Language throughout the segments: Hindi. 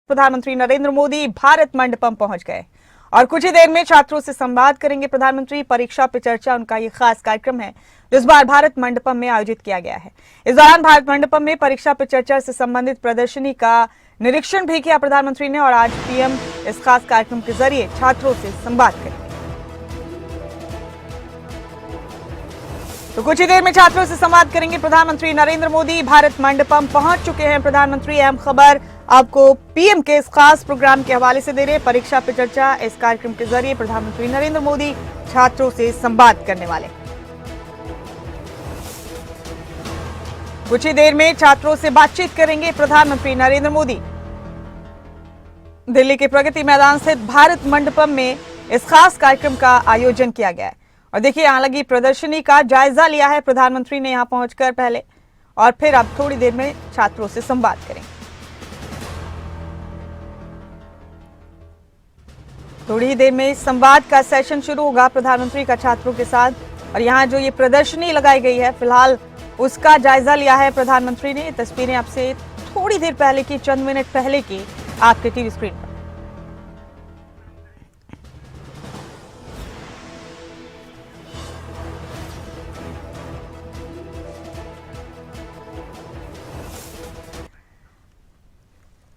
प्रधानमंत्री नरेंद्र मोदी भारत मंडपम पहुंच गए और कुछ ही देर में छात्रों से संवाद करेंगे प्रधानमंत्री। परीक्षा पे चर्चा उनका ये खास कार्यक्रम है जो इस बार भारत मंडपम में आयोजित किया गया है। इस दौरान भारत मंडपम में परीक्षा पे चर्चा से संबंधित प्रदर्शनी का निरीक्षण भी किया प्रधानमंत्री ने और आज पीएम इस खास कार्यक्रम के जरिए छात्रों से संवाद करेंगे। तो कुछ ही देर में छात्रों से संवाद करेंगे प्रधानमंत्री नरेंद्र मोदी। भारत मंडपम पहुंच चुके हैं प्रधानमंत्री। अहम खबर आपको पीएम के इस खास प्रोग्राम के हवाले से दे रहे। परीक्षा पे चर्चा इस कार्यक्रम के जरिए प्रधानमंत्री नरेंद्र मोदी छात्रों से संवाद करने वाले। कुछ ही देर में छात्रों से बातचीत करेंगे प्रधानमंत्री नरेंद्र मोदी। दिल्ली के प्रगति मैदान स्थित भारत मंडपम में इस खास कार्यक्रम का आयोजन किया गया है और देखिए यहां लगी प्रदर्शनी का जायजा लिया है प्रधानमंत्री ने यहां पहुंचकर पहले और फिर अब थोड़ी देर में छात्रों से संवाद करेंगे। थोड़ी ही देर में संवाद का सेशन शुरू होगा प्रधानमंत्री का छात्रों के साथ और यहाँ जो ये प्रदर्शनी लगाई गई है फिलहाल उसका जायजा लिया है प्रधानमंत्री ने। तस्वीरें आपसे थोड़ी देर पहले की, चंद मिनट पहले की आपके टीवी स्क्रीन पर।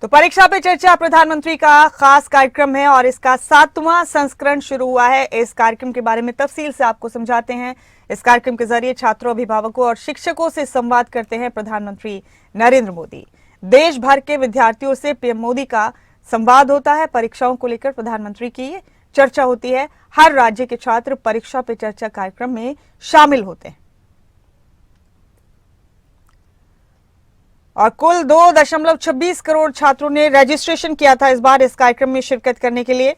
तो परीक्षा पे चर्चा प्रधानमंत्री का खास कार्यक्रम है और इसका 7वां संस्करण शुरू हुआ है। इस कार्यक्रम के बारे में तफसील से आपको समझाते हैं। इस कार्यक्रम के जरिए छात्रों, अभिभावकों और शिक्षकों से संवाद करते हैं प्रधानमंत्री नरेंद्र मोदी। देश भर के विद्यार्थियों से पीएम मोदी का संवाद होता है। परीक्षाओं को लेकर प्रधानमंत्री की चर्चा होती है। हर राज्य के छात्र परीक्षा पे चर्चा कार्यक्रम में शामिल होते हैं और कुल 2.26 करोड़ छात्रों ने रजिस्ट्रेशन किया था इस बार इस कार्यक्रम में शिरकत करने के लिए।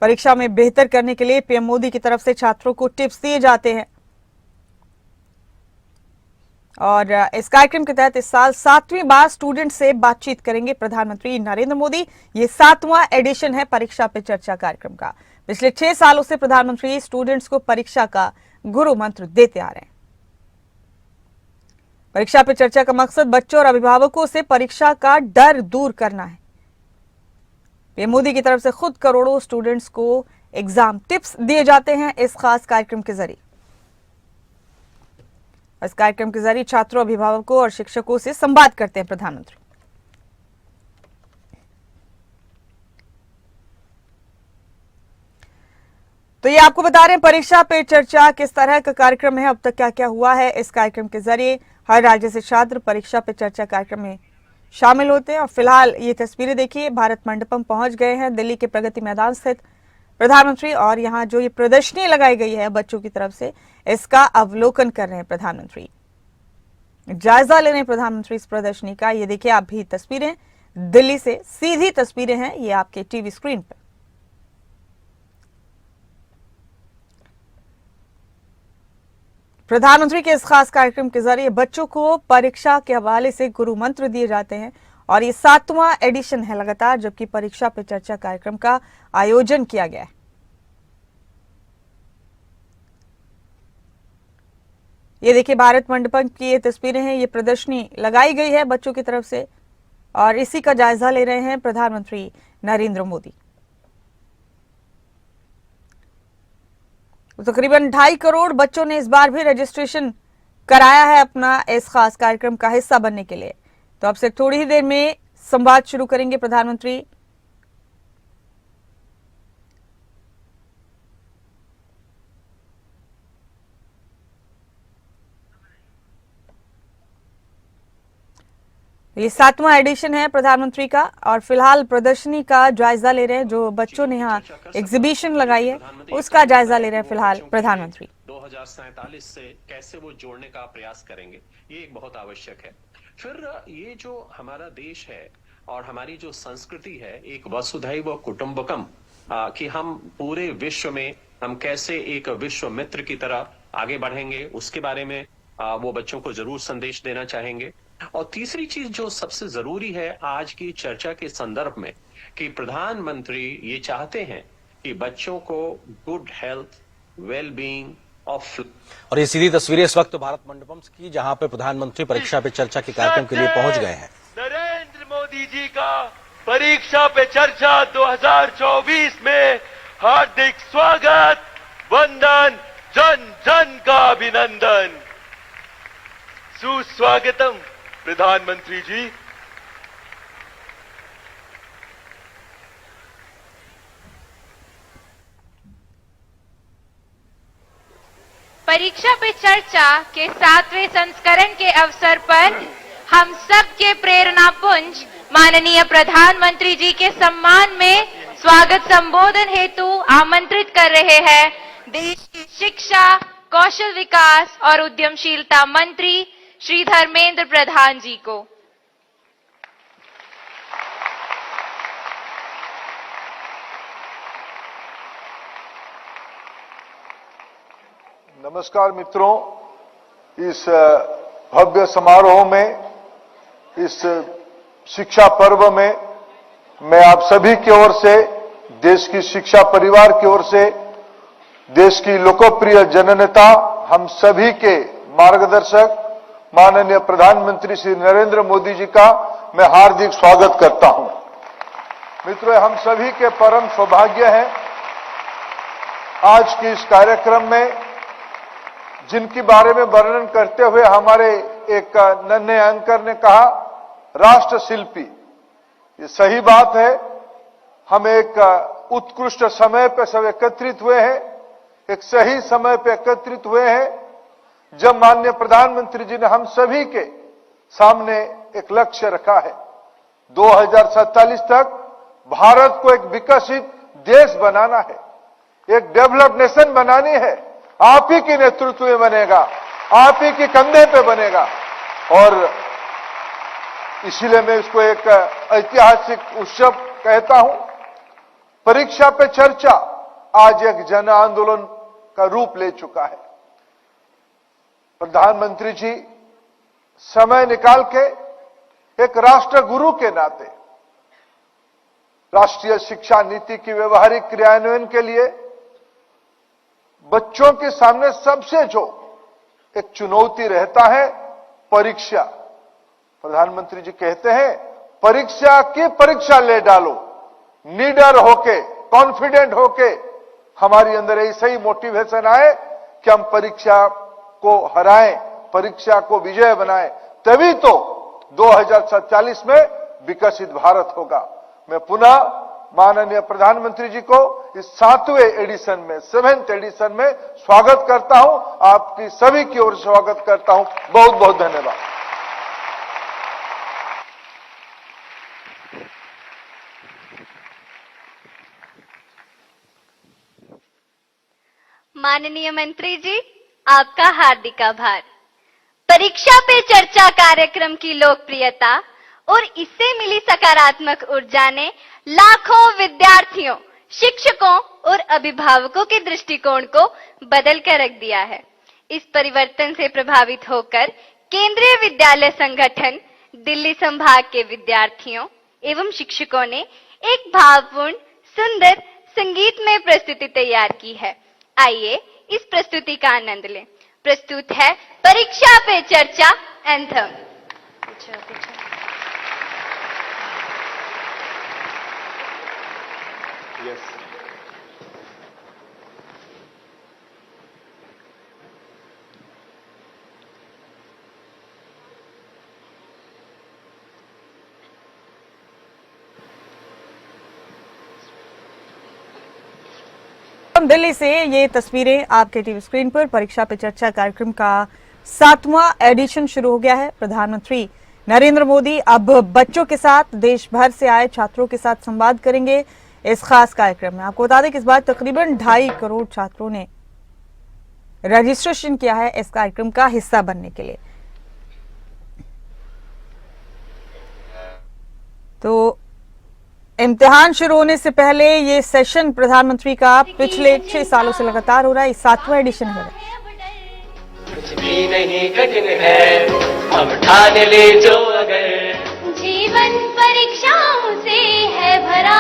परीक्षा में बेहतर करने के लिए पीएम मोदी की तरफ से छात्रों को टिप्स दिए जाते हैं और इस कार्यक्रम के तहत इस साल 7वीं बार स्टूडेंट से बातचीत करेंगे प्रधानमंत्री नरेंद्र मोदी। ये 7वां एडिशन है परीक्षा पे चर्चा कार्यक्रम का। पिछले 6 सालों से प्रधानमंत्री स्टूडेंट्स को परीक्षा का गुरु मंत्र देते आ रहे हैं। परीक्षा पे चर्चा का मकसद बच्चों और अभिभावकों से परीक्षा का डर दूर करना है। पीएम मोदी की तरफ से खुद करोड़ों स्टूडेंट्स को एग्जाम टिप्स दिए जाते हैं इस खास कार्यक्रम के जरिए। इस कार्यक्रम के जरिए छात्रों, अभिभावकों और शिक्षकों से संवाद करते हैं प्रधानमंत्री। तो ये आपको बता रहे हैं परीक्षा पे चर्चा किस तरह का कार्यक्रम है, अब तक क्या क्या हुआ है। इस कार्यक्रम के जरिए हर राज्य से छात्र परीक्षा पे चर्चा कार्यक्रम में शामिल होते हैं और फिलहाल ये तस्वीरें देखिए, भारत मंडपम पहुंच गए हैं दिल्ली के प्रगति मैदान स्थित प्रधानमंत्री और यहाँ जो ये प्रदर्शनी लगाई गई है बच्चों की तरफ से इसका अवलोकन कर रहे हैं प्रधानमंत्री। जायजा ले रहे हैं प्रधानमंत्री इस प्रदर्शनी का। ये देखिए आप भी तस्वीरें दिल्ली से सीधी तस्वीरें हैं ये आपके टीवी स्क्रीन पर। प्रधानमंत्री के इस खास कार्यक्रम के जरिए बच्चों को परीक्षा के हवाले से गुरु मंत्र दिए जाते हैं और ये 7वां एडिशन है लगातार जबकि परीक्षा पे चर्चा कार्यक्रम का आयोजन किया गया है। ये देखिए भारत मंडपम की ये तस्वीरें हैं, ये प्रदर्शनी लगाई गई है बच्चों की तरफ से और इसी का जायजा ले रहे हैं प्रधानमंत्री नरेंद्र मोदी। तकरीबन 2.5 करोड़ बच्चों ने इस बार भी रजिस्ट्रेशन कराया है अपना इस खास कार्यक्रम का हिस्सा बनने के लिए। तो अब से थोड़ी ही देर में संवाद शुरू करेंगे प्रधानमंत्री। ये 7वां एडिशन है प्रधानमंत्री का और फिलहाल प्रदर्शनी का जायजा ले रहे हैं। जो बच्चों ने यहाँ एग्जीबिशन लगाई है उसका जायजा ले रहे हैं फिलहाल प्रधानमंत्री। 2047 से कैसे वो जोड़ने का प्रयास करेंगे ये एक बहुत आवश्यक है। फिर ये जो हमारा देश है और हमारी जो संस्कृति है एक वसुधैव कुटुंबकम कि हम पूरे विश्व में हम कैसे एक विश्व मित्र की तरह आगे बढ़ेंगे उसके बारे में वो बच्चों को जरूर संदेश देना चाहेंगे। और तीसरी चीज जो सबसे जरूरी है आज की चर्चा के संदर्भ में कि प्रधानमंत्री ये चाहते हैं कि बच्चों को गुड हेल्थ, वेल बीइंग और ये सीधी तस्वीरें इस वक्त भारत मंडपम की जहां पे प्रधानमंत्री परीक्षा पे चर्चा के कार्यक्रम के लिए पहुंच गए हैं। नरेंद्र मोदी जी का परीक्षा पे चर्चा 2024 में हार्दिक स्वागत, वंदन, जन जन का अभिनंदन। सुस्वागतम प्रधानमंत्री जी। परीक्षा पे चर्चा के 7वें संस्करण के अवसर पर हम सब के प्रेरणा पुंज माननीय प्रधानमंत्री जी के सम्मान में स्वागत संबोधन हेतु आमंत्रित कर रहे हैं देश के शिक्षा, कौशल विकास और उद्यमशीलता मंत्री श्री धर्मेंद्र प्रधान जी को। नमस्कार मित्रों, इस भव्य समारोह में, इस शिक्षा पर्व में मैं आप सभी की ओर से, देश की शिक्षा परिवार की ओर से, देश की लोकप्रिय जननेता, हम सभी के मार्गदर्शक माननीय प्रधानमंत्री श्री नरेंद्र मोदी जी का मैं हार्दिक स्वागत करता हूं। मित्रों, हम सभी के परम सौभाग्य है आज के इस कार्यक्रम में जिनके बारे में वर्णन करते हुए हमारे एक नन्हे एंकर ने कहा राष्ट्र शिल्पी। ये सही बात है। हम एक उत्कृष्ट समय पर सब एकत्रित हुए हैं, एक सही समय पर एकत्रित हुए हैं जब माननीय प्रधानमंत्री जी ने हम सभी के सामने एक लक्ष्य रखा है। 2047 तक भारत को एक विकसित देश बनाना है, एक डेवलप्ड नेशन बनानी है। आप ही के नेतृत्व में बनेगा, आप ही के कंधे पे बनेगा। और इसीलिए मैं इसको एक ऐतिहासिक उत्सव कहता हूं। परीक्षा पे चर्चा आज एक जन आंदोलन का रूप ले चुका है। प्रधानमंत्री जी समय निकाल के एक राष्ट्र गुरु के नाते राष्ट्रीय शिक्षा नीति की व्यवहारिक क्रियान्वयन के लिए बच्चों के सामने सबसे जो एक चुनौती रहता है परीक्षा। प्रधानमंत्री जी कहते हैं परीक्षा की परीक्षा ले डालो, निडर होके, कॉन्फिडेंट होके हमारी अंदर ऐसा ही मोटिवेशन आए कि हम परीक्षा को हराएं, परीक्षा को विजय बनाएं, तभी तो 2047 में विकसित भारत होगा। मैं पुनः माननीय प्रधानमंत्री जी को इस 7वें एडिशन में, 7th एडिशन में स्वागत करता हूं। आपकी सभी की ओर से स्वागत करता हूं। बहुत बहुत धन्यवाद। माननीय मंत्री जी, आपका हार्दिक आभार। परीक्षा पे चर्चा कार्यक्रम की लोकप्रियता और इससे मिली सकारात्मक ऊर्जा ने लाखों विद्यार्थियों, शिक्षकों और अभिभावकों के दृष्टिकोण को बदल कर रख दिया है। इस परिवर्तन से प्रभावित होकर केंद्रीय विद्यालय संगठन दिल्ली संभाग के विद्यार्थियों एवं शिक्षकों ने एक भावपूर्ण, सुंदर संगीतमय प्रस्तुति तैयार की है। आइए इस प्रस्तुति का आनंद लें। प्रस्तुत है परीक्षा पे चर्चा एंथम। Yes. दिल्ली से ये तस्वीरें आपके टीवी स्क्रीन पर। परीक्षा पे चर्चा कार्यक्रम का 7वां एडिशन शुरू हो गया है। प्रधानमंत्री नरेंद्र मोदी अब बच्चों के साथ, देश भर से आए छात्रों के साथ संवाद करेंगे इस खास कार्यक्रम में। आपको बता दें कि इस बार तकरीबन 2.5 करोड़ छात्रों ने रजिस्ट्रेशन किया है इस कार्यक्रम का हिस्सा बनने के लिए। तो इम्तिहान शुरू होने से पहले ये सेशन प्रधानमंत्री का पिछले 6 सालों से लगातार हो रहा है। 7वां एडिशन है। कुछ भी नहीं कठिन है, हम ठान ले जो अगर जीवन परीक्षाओं से है भरा,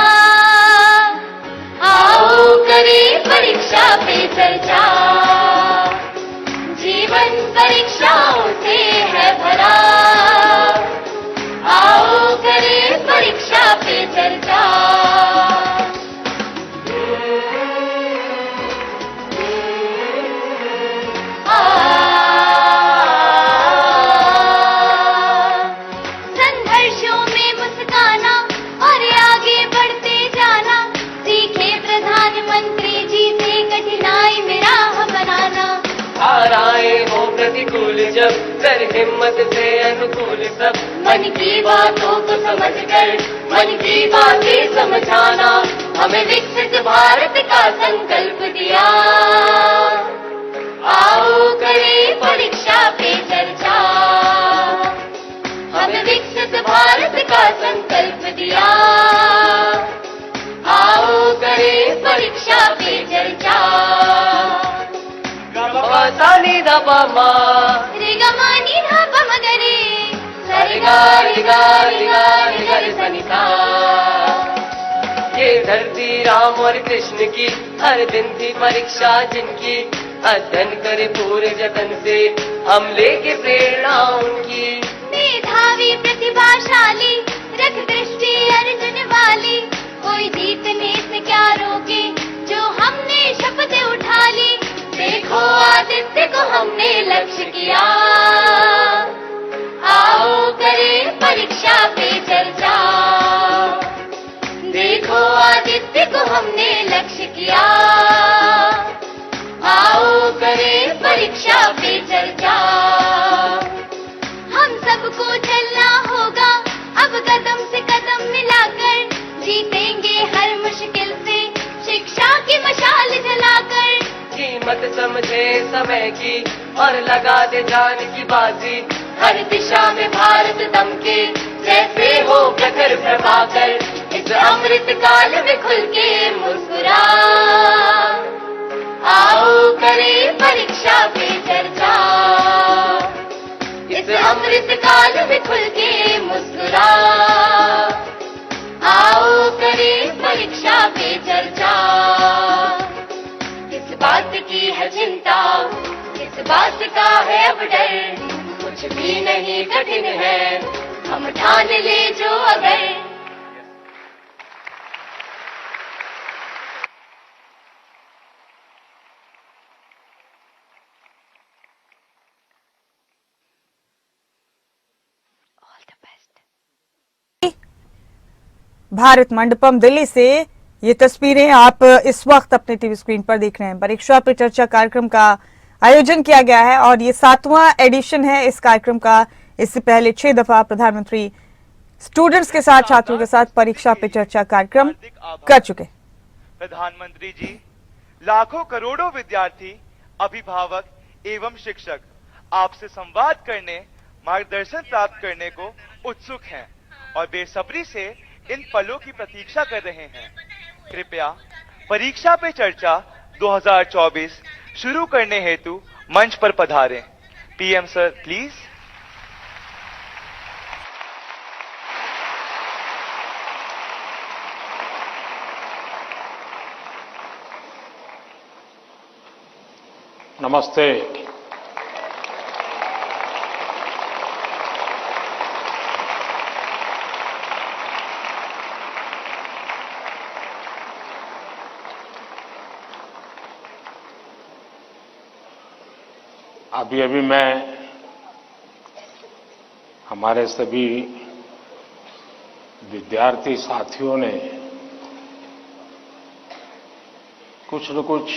आओ करें परीक्षा पे चर्चा। जीवन परीक्षाओं से है भरा, आओ करें परीक्षा पे चर्चा। प्रतिकूल जब कर हिम्मत से अनुकूल सब मन की बातों को समझ कर मन की बातें समझाना हमें विकसित भारत का संकल्प दिया। आओ करें परीक्षा पे चर्चा, हमें विकसित भारत का संकल्प दिया। आओ करें परीक्षा पे चर्चा। सानी दबा मा रे गमानी धापा मगरे रे गा रे गा रे गा रे गा रे सनिता। ये धरती राम और कृष्ण की हर दिन थी परीक्षा जिनकी अध्ययन करे पूरे जतन से हम लेके प्रेरणा उनकी। मेधावी प्रतिभाशाली रख दृष्टि अर्जुन वाली कोई जीतने से क्या रोके जो हमने शपथ उठा ली। देखो आदित्य को हमने लक्ष्य किया। आओ करें परीक्षा पे चर्चा। देखो आदित्य को हमने लक्ष्य किया। आओ करें परीक्षा पे चर्चा। हम सबको चलना होगा अब कदम से कदम मिलाकर जीतेंगे हर मुश्किल से शिक्षा की मशाल जलाकर। कीमत समझे समय की और लगा दे जान की बाजी हर दिशा में भारत दमके जैसे हो प्रखर प्रभाकर। इस अमृत काल में खुल के मुस्कुरा। आओ करें परीक्षा पे चर्चा। इस अमृत काल में खुल के मुस्कुरा। आओ करें परीक्षा पे चर्चा। किस बात की है चिंता किस बात का है अब डर कुछ भी नहीं कठिन है हम ठान ले जो अगर। भारत मंडपम दिल्ली से ये तस्वीरें आप इस वक्त अपने टीवी स्क्रीन पर देख रहे हैं। परीक्षा पे चर्चा कार्यक्रम का आयोजन किया गया है और ये 7वां एडिशन है इस कार्यक्रम का। इससे पहले 6 दफा प्रधानमंत्री स्टूडेंट्स के साथ छात्रों के साथ परीक्षा पे चर्चा कार्यक्रम कर चुके। प्रधानमंत्री जी, लाखों करोड़ों विद्यार्थी अभिभावक एवं शिक्षक आपसे संवाद करने मार्गदर्शन प्राप्त करने को उत्सुक हैं और बेसब्री से इन पलों की प्रतीक्षा कर रहे हैं। कृपया परीक्षा पे चर्चा 2024 शुरू करने हेतु मंच पर पधारें। PM sir please. नमस्ते। अभी मैं हमारे सभी विद्यार्थी साथियों ने कुछ न कुछ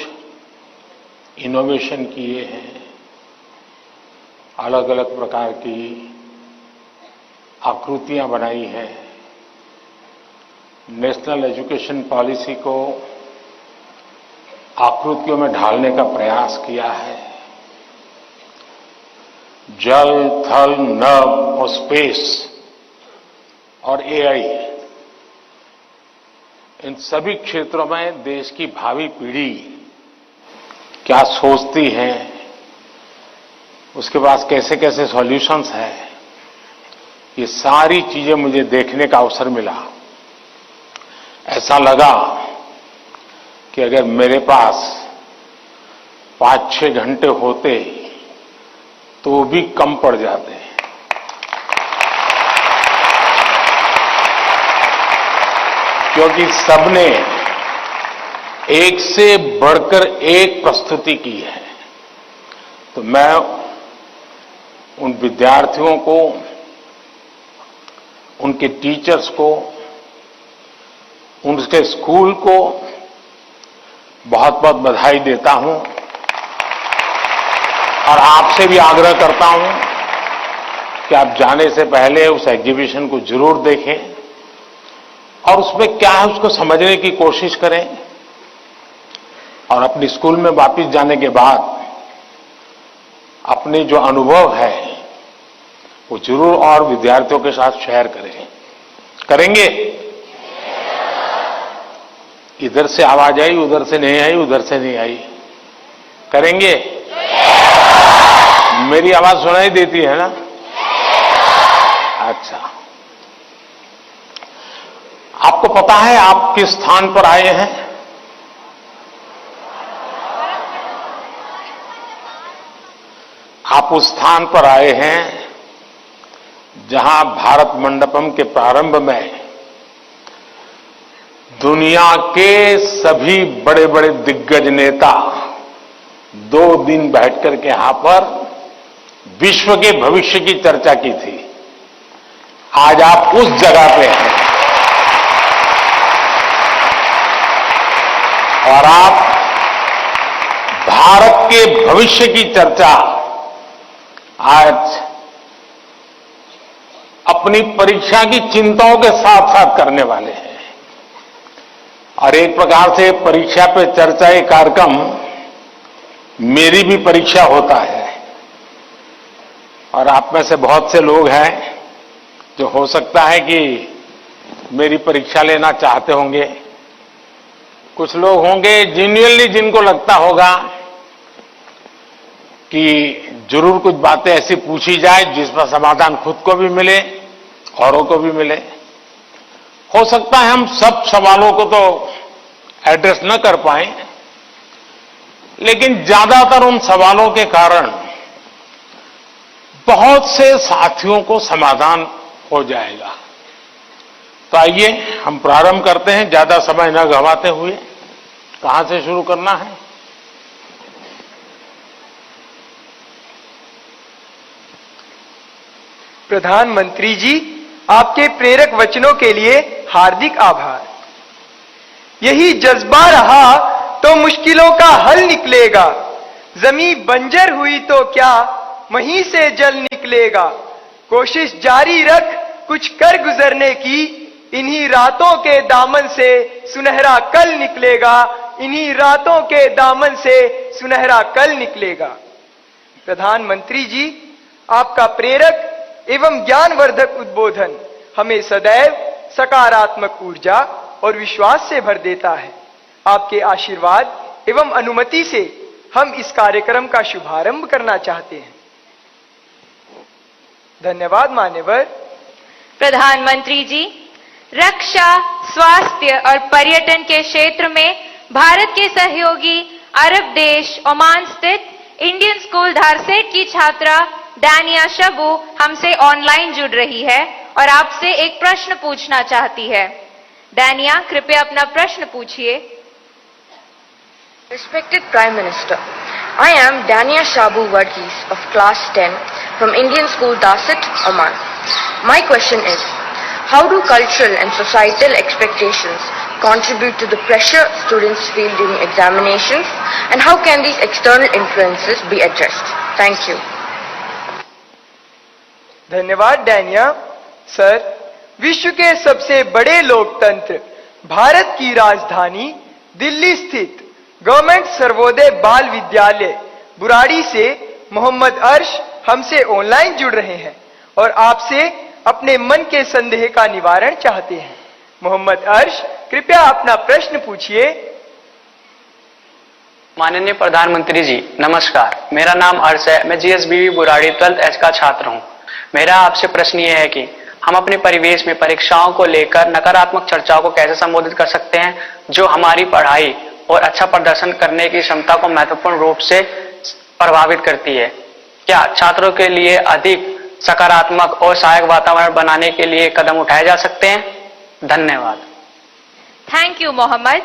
इनोवेशन किए हैं। अलग अलग प्रकार की आकृतियां बनाई हैं। नेशनल एजुकेशन पॉलिसी को आकृतियों में ढालने का प्रयास किया है। जल, थल, नभ और स्पेस और एआई, इन सभी क्षेत्रों में देश की भावी पीढ़ी क्या सोचती है, उसके पास कैसे कैसे सॉल्यूशंस है, ये सारी चीजें मुझे देखने का अवसर मिला। ऐसा लगा कि अगर मेरे पास 5-6 घंटे होते तो भी कम पड़ जाते। क्योंकि सबने एक से बढ़कर एक प्रस्तुति की है। तो मैं उन विद्यार्थियों को, उनके टीचर्स को, उनके स्कूल को बहुत बहुत बधाई देता हूं। और आपसे भी आग्रह करता हूं कि आप जाने से पहले उस एग्जीबिशन को जरूर देखें और उसमें क्या है उसको समझने की कोशिश करें और अपनी स्कूल में वापस जाने के बाद अपने जो अनुभव है वो जरूर और विद्यार्थियों के साथ शेयर करें। करेंगे? इधर से आवाज आई, उधर से नहीं आई, उधर से नहीं आई। करेंगे? मेरी आवाज सुनाई देती है ना? अच्छा, आपको पता है आप किस स्थान पर आए हैं? आप उस स्थान पर आए हैं जहां भारत मंडपम के प्रारंभ में दुनिया के सभी बड़े बड़े दिग्गज नेता 2 दिन बैठकर के यहां पर विश्व के भविष्य की चर्चा की थी। आज आप उस जगह पे हैं और आप भारत के भविष्य की चर्चा आज अपनी परीक्षा की चिंताओं के साथ साथ करने वाले हैं। और एक प्रकार से परीक्षा पे चर्चा ये कार्यक्रम मेरी भी परीक्षा होता है और आप में से बहुत से लोग हैं जो हो सकता है कि मेरी परीक्षा लेना चाहते होंगे। कुछ लोग होंगे जेन्युइनली जिनको लगता होगा कि जरूर कुछ बातें ऐसी पूछी जाए जिसका समाधान खुद को भी मिले, औरों को भी मिले। हो सकता है हम सब सवालों को तो एड्रेस न कर पाए, लेकिन ज्यादातर उन सवालों के कारण बहुत से साथियों को समाधान हो जाएगा। तो आइए हम प्रारंभ करते हैं, ज्यादा समय न गंवाते हुए। कहां से शुरू करना है? प्रधानमंत्री जी, आपके प्रेरक वचनों के लिए हार्दिक आभार। यही जज्बा रहा तो मुश्किलों का हल निकलेगा। जमीन बंजर हुई तो क्या वहीं से जल निकलेगा। कोशिश जारी रख कुछ कर गुजरने की, इन्हीं रातों के दामन से सुनहरा कल निकलेगा। इन्हीं रातों के दामन से सुनहरा कल निकलेगा। प्रधानमंत्री जी, आपका प्रेरक एवं ज्ञानवर्धक उद्बोधन हमें सदैव सकारात्मक ऊर्जा और विश्वास से भर देता है। आपके आशीर्वाद एवं अनुमति से हम इस कार्यक्रम का शुभारंभ करना चाहते हैं। धन्यवाद मान्यवर। प्रधानमंत्री जी, रक्षा, स्वास्थ्य और पर्यटन के क्षेत्र में भारत के सहयोगी अरब देश ओमान स्थित इंडियन स्कूल धारसेट की छात्रा डानिया शबू हमसे ऑनलाइन जुड़ रही है और आपसे एक प्रश्न पूछना चाहती है। डानिया, कृपया अपना प्रश्न पूछिए। Respected Prime Minister, I am Dania Shabu Varghese of Class 10 from Indian School Darset, Oman. My question is, how do cultural and societal expectations contribute to the pressure students feel during examinations, and how can these external influences be addressed? Thank you. धन्यवाद डानिया। सर, विश्व के सबसे बड़े लोकतंत्र भारत की राजधानी दिल्ली स्थित गवर्नमेंट सर्वोदय बाल विद्यालय बुराड़ी से मोहम्मद अर्श हमसे ऑनलाइन जुड़ रहे हैं और आपसे अपने मन के संदेह का निवारण चाहते हैं। मोहम्मद अर्श, कृपया अपना प्रश्न पूछिए। माननीय प्रधानमंत्री जी, नमस्कार। मेरा नाम अर्श है। मैं जीएसबीवी बुराड़ी 12th H का छात्र हूँ। मेरा आपसे प्रश्न ये है कि हम अपने परिवेश में परीक्षाओं को लेकर नकारात्मक चर्चाओं को कैसे संबोधित कर सकते हैं, जो हमारी पढ़ाई और अच्छा प्रदर्शन करने की क्षमता को महत्वपूर्ण रूप से प्रभावित करती है। क्या छात्रों के लिए अधिक सकारात्मक और सहायक वातावरण बनाने के लिए कदम उठाए जा सकते हैं? धन्यवाद। Thank you Mohammed.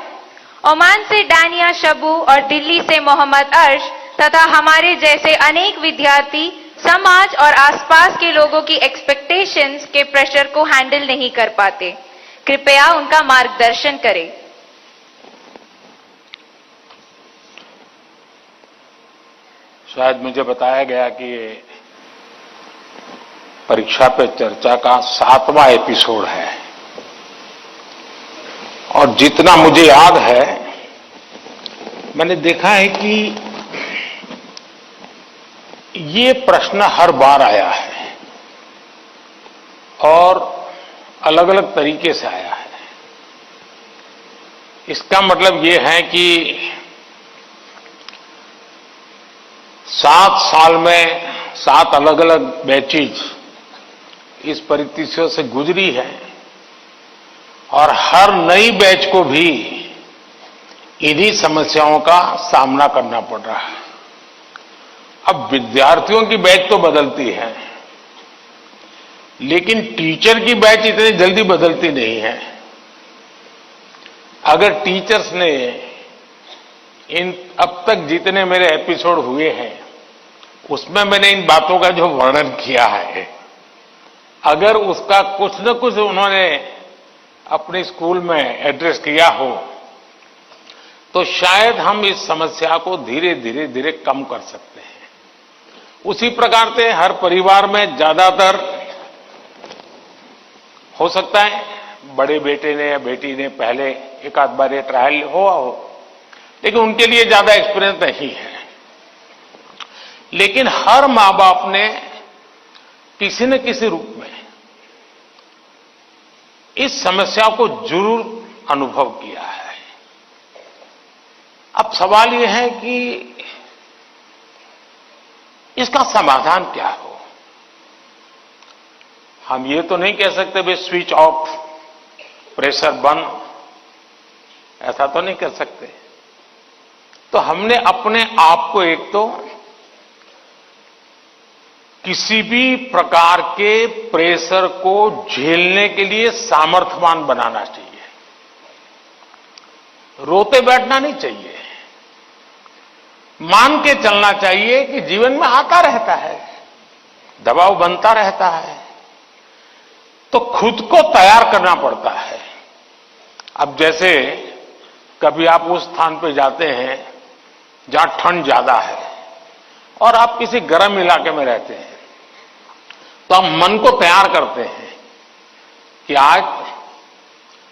ओमान से डानिया शबू और दिल्ली से मोहम्मद अर्श तथा हमारे जैसे अनेक विद्यार्थी समाज और आसपास के लोगों की एक्सपेक्टेशंस के प्रेशर को हैंडल नहीं कर पाते। कृपया उनका मार्गदर्शन करें। शायद मुझे बताया गया कि ये परीक्षा पे चर्चा का 7वां एपिसोड है और जितना मुझे याद है मैंने देखा है कि ये प्रश्न हर बार आया है और अलग अलग तरीके से आया है। इसका मतलब ये है कि 7 साल में 7 अलग अलग बैचेज इस परिस्थितियों से गुजरी है और हर नई बैच को भी इन्हीं समस्याओं का सामना करना पड़ रहा है। अब विद्यार्थियों की बैच तो बदलती है, लेकिन टीचर की बैच इतनी जल्दी बदलती नहीं है। अगर टीचर्स ने इन अब तक जितने मेरे एपिसोड हुए हैं उसमें मैंने इन बातों का जो वर्णन किया है, अगर उसका कुछ न कुछ उन्होंने अपने स्कूल में एड्रेस किया हो तो शायद हम इस समस्या को धीरे धीरे कम कर सकते हैं। उसी प्रकार से हर परिवार में ज्यादातर हो सकता है बड़े बेटे ने या बेटी ने पहले एक आध बार ये ट्रायल हुआ हो, लेकिन उनके लिए ज्यादा एक्सपीरियंस नहीं है। लेकिन हर मां बाप ने किसी न किसी रूप में इस समस्या को जरूर अनुभव किया है। अब सवाल यह है कि इसका समाधान क्या हो। हम ये तो नहीं कह सकते भाई स्विच ऑफ, प्रेशर बंद, ऐसा तो नहीं कर सकते। तो हमने अपने आप को एक तो किसी भी प्रकार के प्रेशर को झेलने के लिए सामर्थ्यवान बनाना चाहिए। रोते बैठना नहीं चाहिए, मान के चलना चाहिए कि जीवन में आता रहता है, दबाव बनता रहता है, तो खुद को तैयार करना पड़ता है। अब जैसे कभी आप उस स्थान पे जाते हैं जहां ठंड ज्यादा है और आप किसी गर्म इलाके में रहते हैं, तो हम मन को तैयार करते हैं कि आज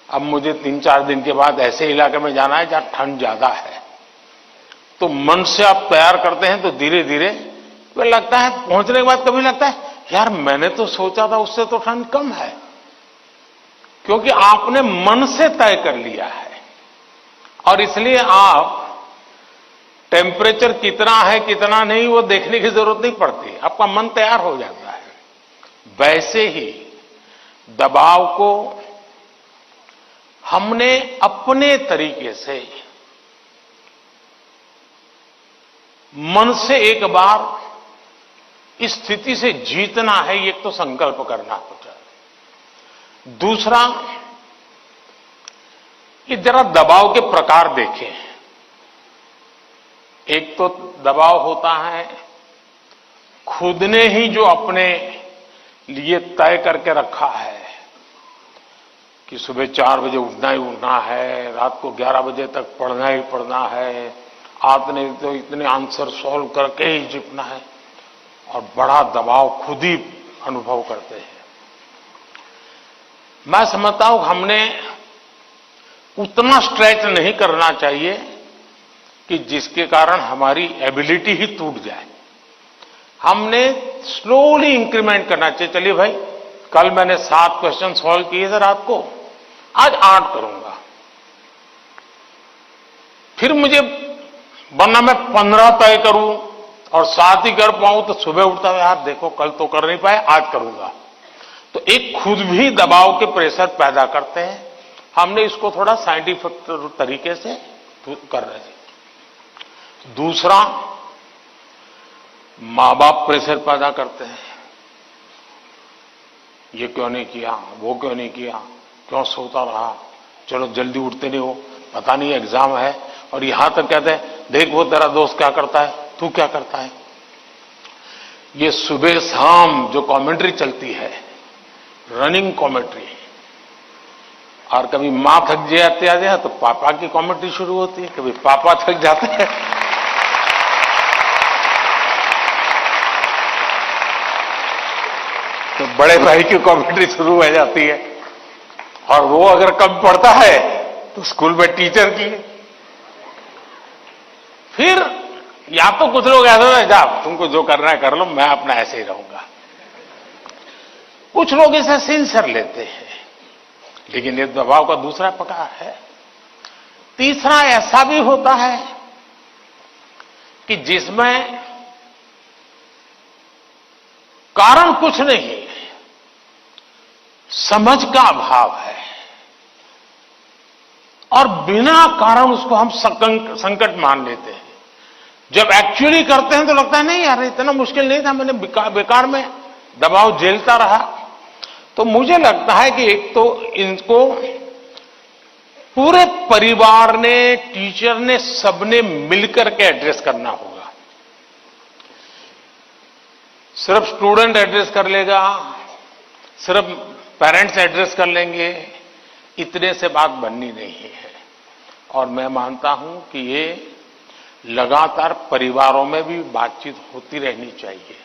अब मुझे 3-4 दिन के बाद ऐसे इलाके में जाना है जहां ठंड ज्यादा है। तो मन से आप तैयार करते हैं तो धीरे धीरे तो लगता है, पहुंचने के बाद कभी लगता है यार मैंने तो सोचा था उससे तो ठंड कम है, क्योंकि आपने मन से तय कर लिया है। और इसलिए आप टेम्परेचर कितना है कितना नहीं वो देखने की जरूरत नहीं पड़ती, आपका मन तैयार हो जाता है। वैसे ही दबाव को हमने अपने तरीके से मन से एक बार इस स्थिति से जीतना है, ये तो संकल्प करना होता है। दूसरा, ये जरा दबाव के प्रकार देखें। एक तो दबाव होता है खुद ने ही जो अपने लिए तय करके रखा है कि सुबह 4 बजे उठना ही उठना है, रात को 11 बजे तक पढ़ना ही पढ़ना है, आपने तो इतने आंसर सॉल्व करके ही जीतना है, और बड़ा दबाव खुद ही अनुभव करते हैं। मैं समझता हूं हमने उतना स्ट्रेच नहीं करना चाहिए कि जिसके कारण हमारी एबिलिटी ही टूट जाए। हमने स्लोली इंक्रीमेंट करना चाहिए। चलिए भाई, कल मैंने 7 क्वेश्चन सॉल्व किए थे रात को, आज 8 करूंगा। फिर मुझे वरना मैं 15 तय करूं और 7 ही कर पाऊं तो सुबह उठता है यार देखो कल तो कर नहीं पाए, आज करूंगा। तो एक खुद भी दबाव के प्रेशर पैदा करते हैं। हमने इसको थोड़ा साइंटिफिक तरीके से कर रहे हैं। दूसरा, मां बाप प्रेशर पैदा करते हैं, ये क्यों नहीं किया, वो क्यों नहीं किया, क्यों सोता रहा, चलो जल्दी उठते नहीं हो, पता नहीं एग्जाम है। और यहां तक कहते हैं देख वो तेरा दोस्त क्या करता है, तू क्या करता है। ये सुबह शाम जो कमेंट्री चलती है, रनिंग कमेंट्री, और कभी मां थक जाती है तो पापा की कमेंट्री शुरू होती है, कभी पापा थक जाते हैं बड़े भाई की कमेंट्री शुरू हो जाती है, और वो अगर कम पढ़ता है तो स्कूल में टीचर की। फिर या तो कुछ लोग ऐसे हैं, जा तुमको जो करना है कर लो, मैं अपना ऐसे ही रहूंगा। कुछ लोग इसे सिंसियर लेते हैं, लेकिन ये दबाव का दूसरा प्रकार है। तीसरा ऐसा भी होता है कि जिसमें कारण कुछ नहीं, समझ का अभाव है, और बिना कारण उसको हम संकट मान लेते हैं। जब एक्चुअली करते हैं तो लगता है नहीं यार इतना मुश्किल नहीं था, मैंने बेकार में दबाव झेलता रहा। तो मुझे लगता है कि एक तो इनको पूरे परिवार ने, टीचर ने, सबने मिलकर के एड्रेस करना होगा। सिर्फ स्टूडेंट एड्रेस कर लेगा, सिर्फ पेरेंट्स एड्रेस कर लेंगे, इतने से बात बननी नहीं है। और मैं मानता हूं कि ये लगातार परिवारों में भी बातचीत होती रहनी चाहिए।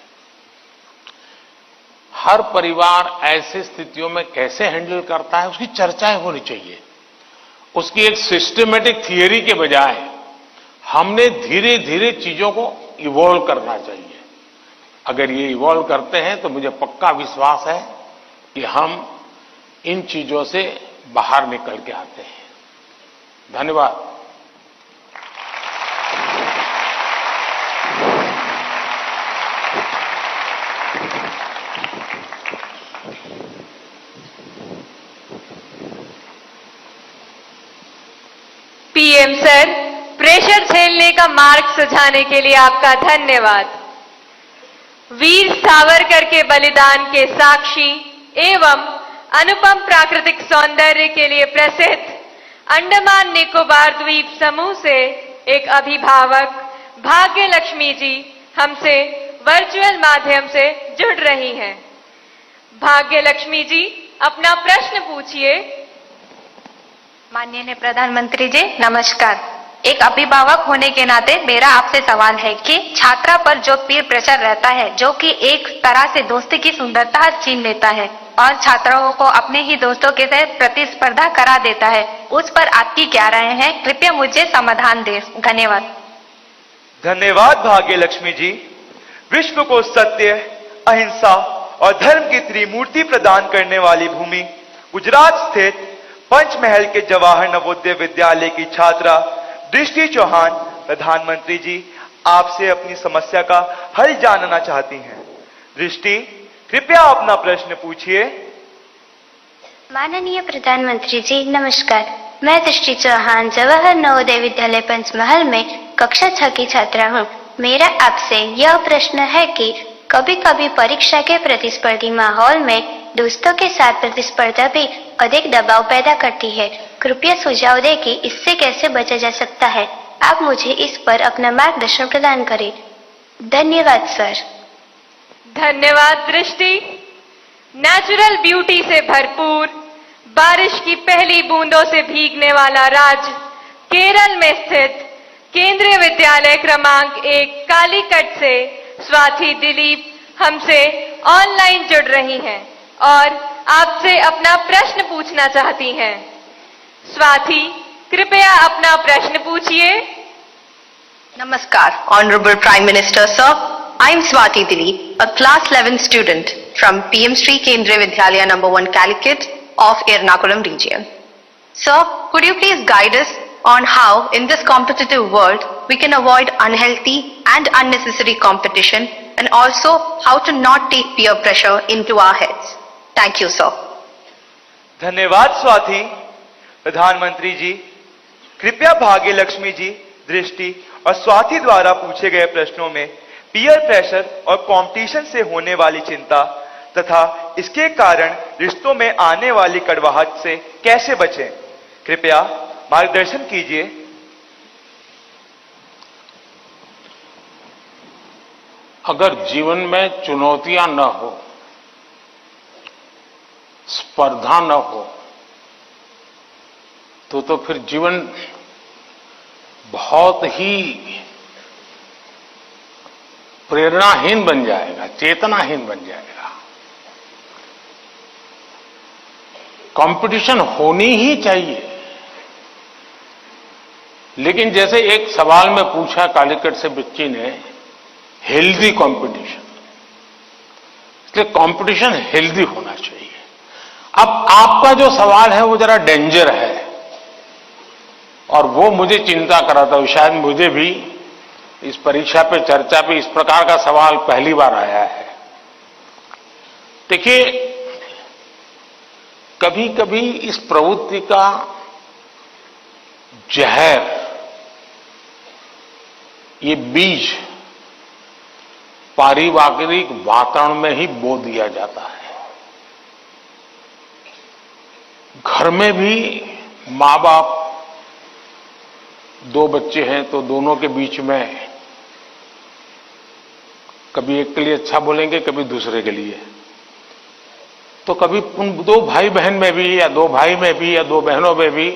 हर परिवार ऐसी स्थितियों में कैसे हैंडल करता है उसकी चर्चाएं होनी चाहिए। उसकी एक सिस्टमेटिक थियरी के बजाय हमने धीरे धीरे चीजों को इवॉल्व करना चाहिए। अगर ये इवॉल्व करते हैं तो मुझे पक्का विश्वास है कि हम इन चीजों से बाहर निकल के आते हैं। धन्यवाद। पीएम सर, प्रेशर झेलने का मार्ग सुझाने के लिए आपका धन्यवाद। वीर सावरकर के बलिदान के साक्षी एवं अनुपम प्राकृतिक सौंदर्य के लिए प्रसिद्ध अंडमान निकोबार द्वीप समूह से एक अभिभावक भाग्य लक्ष्मी जी हमसे वर्चुअल माध्यम से जुड़ रही हैं। भाग्य लक्ष्मी जी, अपना प्रश्न पूछिए। माननीय प्रधानमंत्री जी नमस्कार। एक अभिभावक होने के नाते मेरा आपसे सवाल है कि छात्रा पर जो पीयर प्रेशर रहता है, जो कि एक तरह से दोस्ती की सुंदरता छीन लेता है और छात्राओं को अपने ही दोस्तों के साथ प्रतिस्पर्धा करा देता है, उस पर आपकी क्या राय है? कृपया मुझे समाधान दें। धन्यवाद। धन्यवाद भाग्य लक्ष्मी जी। विश्व को सत्य, अहिंसा और धर्म की त्रिमूर्ति प्रदान करने वाली भूमि गुजरात स्थित पंचमहल के जवाहर नवोदय विद्यालय की छात्रा दृष्टि चौहान प्रधानमंत्री जी आपसे अपनी समस्या का हल जानना चाहती हैं। दृष्टि, कृपया अपना प्रश्न पूछिए। माननीय प्रधानमंत्री जी नमस्कार। मैं दृष्टि चौहान जवाहर नवोदय विद्यालय पंचमहल में कक्षा 6 की छात्रा हूँ। मेरा आपसे यह प्रश्न है कि कभी कभी परीक्षा के प्रतिस्पर्धी माहौल में दोस्तों के साथ प्रतिस्पर्धा भी अधिक दबाव पैदा करती है। कृपया सुझाव दें कि इससे कैसे बचा जा सकता है। आप मुझे इस पर अपना मार्गदर्शन प्रदान करें। धन्यवाद सर। धन्यवाद दृष्टि। नेचुरल ब्यूटी से भरपूर, बारिश की पहली बूंदों से भीगने वाला राज्य केरल में स्थित केंद्रीय विद्यालय क्रमांक 1 कालीकट से स्वाति दिलीप हमसे ऑनलाइन जुड़ रही हैं और आपसे अपना प्रश्न पूछना चाहती हैं। स्वाति, कृपया अपना प्रश्न पूछिए। Namaskar, Honorable Prime Minister Sir. I am Swati Dilip, a class 11 student from PM Sri Kendriya Vidyalaya No. 1 Calicut of Ernakulam region. Sir, could you please guide us on how in this competitive world we can avoid unhealthy and unnecessary competition and also how to not take peer pressure into our heads? Thank you, sir. धन्यवाद स्वाति। प्रधानमंत्री जी, कृपया भाग्य लक्ष्मी जी, दृष्टि और स्वाति द्वारा पूछे गए प्रश्नों में पीयर प्रेशर और कंपटीशन से होने वाली चिंता तथा इसके कारण रिश्तों में आने वाली कड़वाहट से कैसे बचें, कृपया मार्गदर्शन कीजिए। अगर जीवन में चुनौतियां न हो, स्पर्धा न हो, तो फिर जीवन बहुत ही प्रेरणाहीन बन जाएगा, चेतनाहीन बन जाएगा। कंपटीशन होनी ही चाहिए, लेकिन जैसे एक सवाल में पूछा कालीकट से बच्ची ने, हेल्दी कंपटीशन, इसलिए कंपटीशन हेल्दी होना चाहिए। अब आपका जो सवाल है वो जरा डेंजर है और वो मुझे चिंता कराता है। शायद मुझे भी इस परीक्षा पे चर्चा पे इस प्रकार का सवाल पहली बार आया है। देखिए, कभी कभी इस प्रवृत्ति का जहर, ये बीज पारिवारिक वातावरण में ही बो दिया जाता है। घर में भी मां बाप, दो बच्चे हैं तो दोनों के बीच में कभी एक के लिए अच्छा बोलेंगे, कभी दूसरे के लिए, तो कभी उन दो भाई बहन में भी, या दो भाई में भी, या दो बहनों में भी,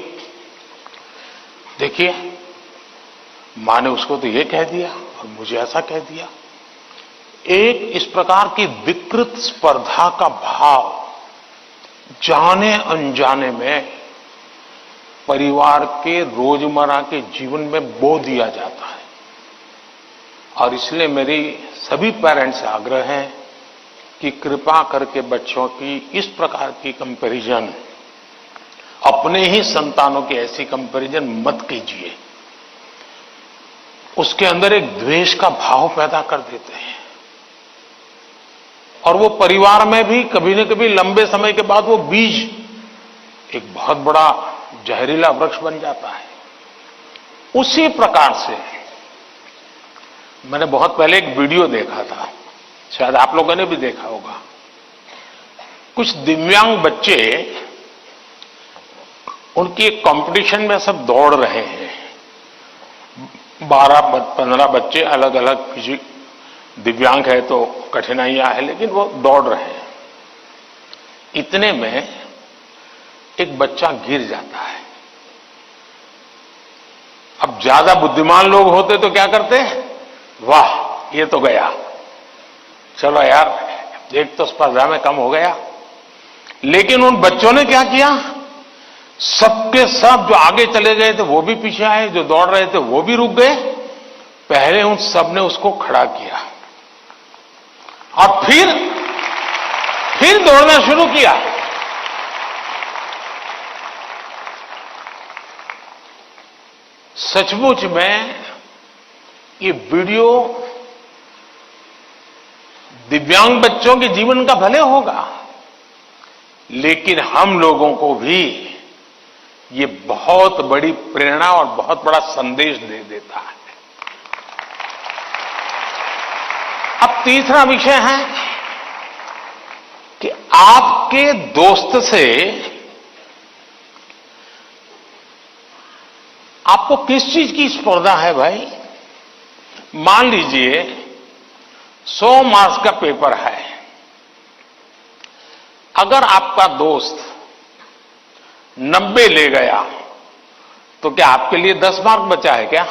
देखिए मां ने उसको तो ये कह दिया और मुझे ऐसा कह दिया। एक इस प्रकार की विकृत स्पर्धा का भाव जाने अनजाने में परिवार के रोजमर्रा के जीवन में बो दिया जाता है। और इसलिए मेरी सभी पेरेंट्स से आग्रह है कि कृपा करके बच्चों की इस प्रकार की कंपैरिजन, अपने ही संतानों की ऐसी कंपैरिजन मत कीजिए। उसके अंदर एक द्वेष का भाव पैदा कर देते हैं और वो परिवार में भी कभी न कभी लंबे समय के बाद वो बीज एक बहुत बड़ा जहरीला वृक्ष बन जाता है। उसी प्रकार से मैंने बहुत पहले एक वीडियो देखा था, शायद आप लोगों ने भी देखा होगा। कुछ दिव्यांग बच्चे, उनकी एक कंपटीशन में सब दौड़ रहे हैं। 12-15 बच्चे अलग अलग, किसी दिव्यांग है तो कठिनाइयां है, लेकिन वो दौड़ रहे हैं। इतने में एक बच्चा गिर जाता है। अब ज्यादा बुद्धिमान लोग होते तो क्या करते? वाह, ये तो गया, चलो यार एक तो स्पर्धा में कम हो गया। लेकिन उन बच्चों ने क्या किया? सबके सब जो आगे चले गए थे वो भी पीछे आए, जो दौड़ रहे थे वो भी रुक गए। पहले उन सब ने उसको खड़ा किया और फिर दौड़ना शुरू किया। सचमुच में ये वीडियो दिव्यांग बच्चों के जीवन का भले होगा, लेकिन हम लोगों को भी ये बहुत बड़ी प्रेरणा और बहुत बड़ा संदेश दे देता है। अब तीसरा विषय है कि आपके दोस्त से आपको किस चीज की स्पर्धा है भाई? मान लीजिए 100 मार्क्स का पेपर है। अगर आपका दोस्त 90 ले गया तो क्या आपके लिए 10 मार्क बचा है क्या?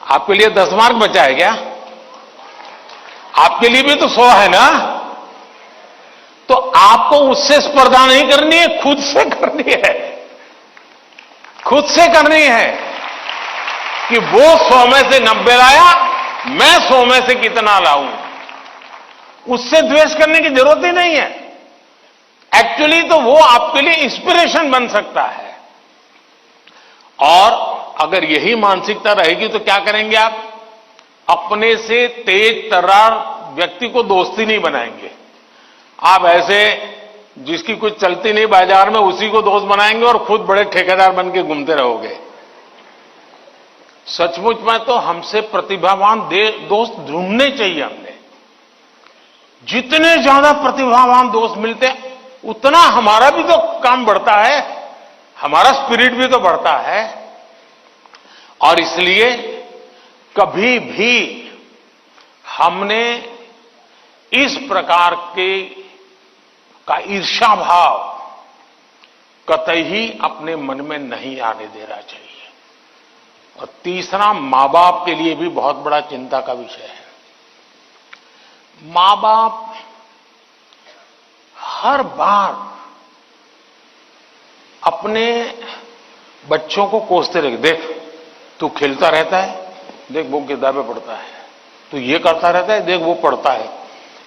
आपके लिए 10 मार्क बचा है क्या? आपके लिए भी तो 100 है ना? तो आपको उससे स्पर्धा नहीं करनी है, खुद से करनी है। खुद से करनी है कि वो 100 में से 90 लाया, मैं 100 में से कितना लाऊं। उससे द्वेष करने की जरूरत ही नहीं है। एक्चुअली तो वो आपके लिए इंस्पिरेशन बन सकता है। और अगर यही मानसिकता रहेगी तो क्या करेंगे आप? अपने से तेज तर्रार व्यक्ति को दोस्ती नहीं बनाएंगे। आप ऐसे जिसकी कुछ चलती नहीं बाजार में, उसी को दोस्त बनाएंगे और खुद बड़े ठेकेदार बन के घूमते रहोगे। सचमुच में तो हमसे प्रतिभावान दोस्त ढूंढने चाहिए। हमने जितने ज्यादा प्रतिभावान दोस्त मिलते उतना हमारा भी तो काम बढ़ता है, हमारा स्पिरिट भी तो बढ़ता है। और इसलिए कभी भी हमने इस प्रकार का ईर्ष्या भाव कतई ही अपने मन में नहीं आने देना चाहिए। और तीसरा, मां बाप के लिए भी बहुत बड़ा चिंता का विषय है। मां बाप हर बार अपने बच्चों को कोसते रहे, देख तू खेलता रहता है, देख वो किताबें पढ़ता है, तू ये करता रहता है, देख वो पढ़ता है,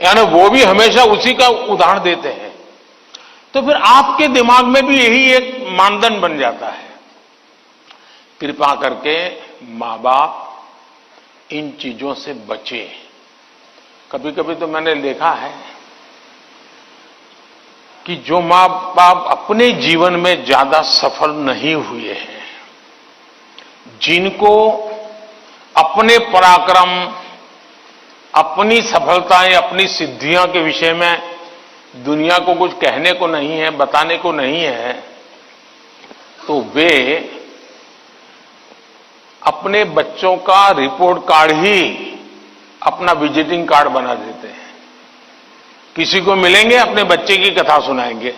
यानी वो भी हमेशा उसी का उदाहरण देते हैं। तो फिर आपके दिमाग में भी यही एक मानदंड बन जाता है। कृपा करके माँ बाप इन चीजों से बचे। कभी कभी तो मैंने देखा है कि जो माँ बाप अपने जीवन में ज्यादा सफल नहीं हुए हैं, जिनको अपने पराक्रम, अपनी सफलताएं, अपनी सिद्धियों के विषय में दुनिया को कुछ कहने को नहीं है, बताने को नहीं है, तो वे अपने बच्चों का रिपोर्ट कार्ड ही अपना विजिटिंग कार्ड बना देते हैं। किसी को मिलेंगे, अपने बच्चे की कथा सुनाएंगे।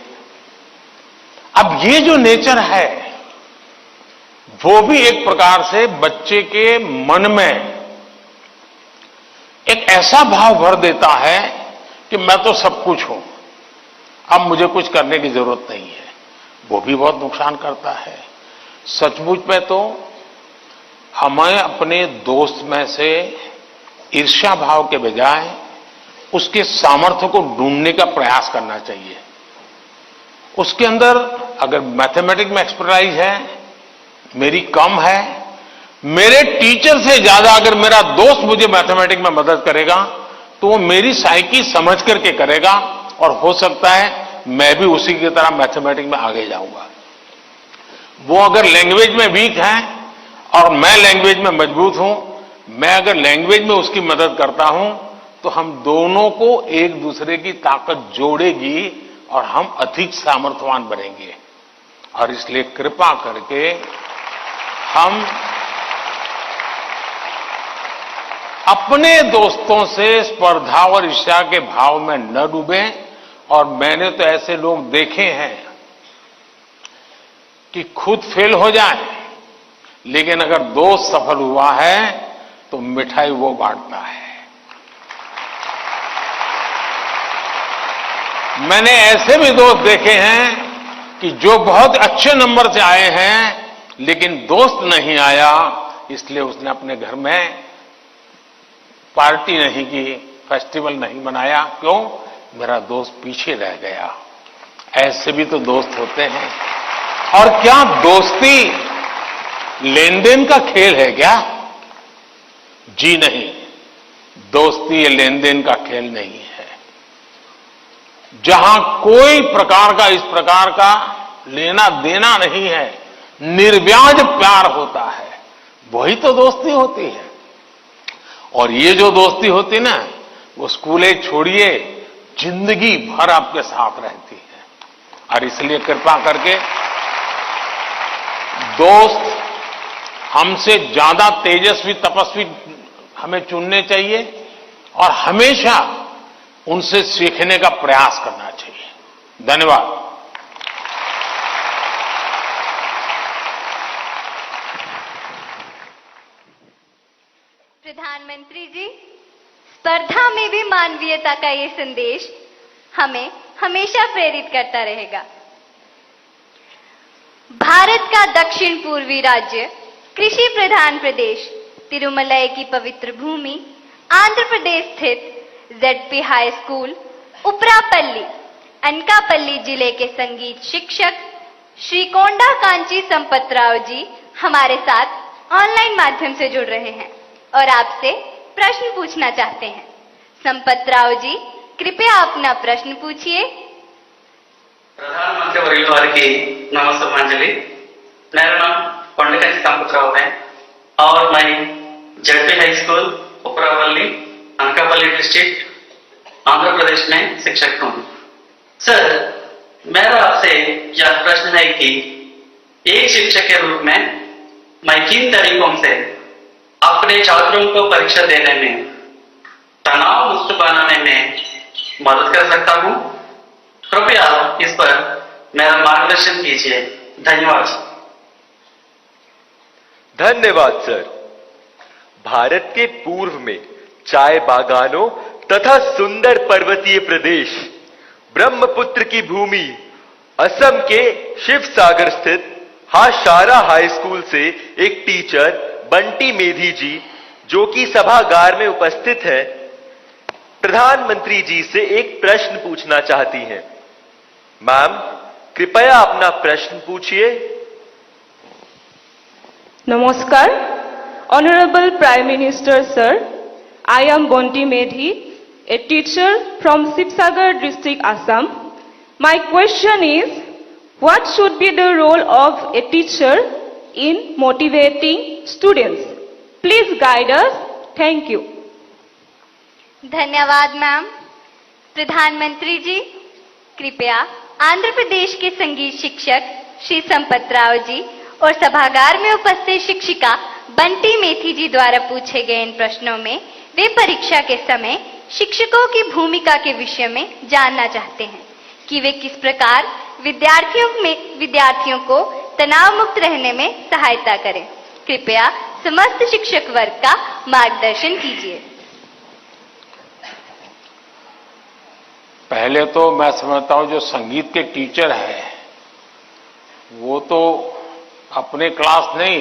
अब ये जो नेचर है, वो भी एक प्रकार से बच्चे के मन में एक ऐसा भाव भर देता है कि मैं तो सब कुछ हूं, अब मुझे कुछ करने की जरूरत नहीं है। वो भी बहुत नुकसान करता है। सचमुच में तो हमें अपने दोस्त में से ईर्ष्या भाव के बजाय उसके सामर्थ्य को ढूंढने का प्रयास करना चाहिए। उसके अंदर अगर मैथमेटिक्स में एक्सपर्टाइज है, मेरी कम है, मेरे टीचर से ज्यादा अगर मेरा दोस्त मुझे मैथमेटिक्स में मदद करेगा तो वो मेरी साइकी समझ करके करेगा, और हो सकता है मैं भी उसी की तरह मैथमेटिक्स में आगे जाऊंगा। वो अगर लैंग्वेज में वीक है और मैं लैंग्वेज में मजबूत हूं, मैं अगर लैंग्वेज में उसकी मदद करता हूं, तो हम दोनों को एक दूसरे की ताकत जोड़ेगी और हम अधिक सामर्थ्यवान बनेंगे। और इसलिए कृपा करके हम अपने दोस्तों से स्पर्धा और ईर्ष्या के भाव में न डूबें। और मैंने तो ऐसे लोग देखे हैं कि खुद फेल हो जाए, लेकिन अगर दोस्त सफल हुआ है तो मिठाई वो बांटता है। मैंने ऐसे भी दोस्त देखे हैं कि जो बहुत अच्छे नंबर से आए हैं, लेकिन दोस्त नहीं आया, इसलिए उसने अपने घर में पार्टी नहीं की, फेस्टिवल नहीं मनाया। क्यों? मेरा दोस्त पीछे रह गया। ऐसे भी तो दोस्त होते हैं। और क्या दोस्ती लेन देन का खेल है क्या? जी नहीं, दोस्ती ये लेन देन का खेल नहीं है। जहां कोई प्रकार का इस प्रकार का लेना देना नहीं है, निर्व्याज प्यार होता है, वही तो दोस्ती होती है। और ये जो दोस्ती होती ना, वो स्कूले छोड़िए, जिंदगी भर आपके साथ रहती है। और इसलिए कृपा करके दोस्त हमसे ज्यादा तेजस्वी, तपस्वी हमें चुनने चाहिए और हमेशा उनसे सीखने का प्रयास करना चाहिए। धन्यवाद। प्रधानमंत्री जी, स्पर्धा में भी मानवीयता का ये संदेश हमें हमेशा प्रेरित करता रहेगा। भारत का दक्षिण पूर्वी राज्य, कृषि प्रधान प्रदेश, तिरुमलई की पवित्र भूमि, आंध्र प्रदेश स्थित ZP high school Uparapalli, Anakapalli जिले के संगीत शिक्षक श्री कोंडा कांची संपतराव जी हमारे साथ ऑनलाइन माध्यम से जुड़ रहे हैं और आपसे प्रश्न पूछना चाहते हैं। संपतराव जी, कृपया अपना प्रश्न पूछिए। प्रधानमंत्री वर्युल वारिकी नमस्कारांजलि। मेरा नाम कोंडकांची संपतराव है और मैं ZP high school Uparapalli, Anakapalli district, Andhra Pradesh में शिक्षक हूँ। सर, मेरा आपसे यह प्रश्न है कि एक शिक्षक के रूप में मैं किन तरीकों से अपने छात्रों को परीक्षा देने में तनाव मुक्त बनाने में मदद कर सकता हूँ? कृपया इस पर मेरा मार्गदर्शन कीजिए। धन्यवाद। धन्यवाद सर। भारत के पूर्व में चाय बागानों तथा सुंदर पर्वतीय प्रदेश, ब्रह्मपुत्र की भूमि असम के शिवसागर स्थित हाशारा हाई स्कूल से एक टीचर बंटी मेधी जी, जो कि सभागार में उपस्थित है, प्रधानमंत्री जी से एक प्रश्न पूछना चाहती हैं। मैम, कृपया अपना प्रश्न पूछिए। Namaskar, Honorable Prime Minister Sir, I am Bonti Medhi, a teacher from Sibsagar district, Assam. My question is, what should be the role of a teacher in motivating students? Please guide us. Thank you. धन्यवाद मैम। प्रधानमंत्री जी, कृपया आंध्र प्रदेश के संगीत शिक्षक श्री संपत राव जी और सभागार में उपस्थित शिक्षिका बंटी मेथी जी द्वारा पूछे गए इन प्रश्नों में वे परीक्षा के समय शिक्षकों की भूमिका के विषय में जानना चाहते हैं कि वे किस प्रकार विद्यार्थियों को तनाव मुक्त रहने में सहायता करें। कृपया समस्त शिक्षक वर्ग का मार्गदर्शन कीजिए। पहले तो मैं समझता हूं जो संगीत के टीचर हैं वो तो अपने क्लास नहीं,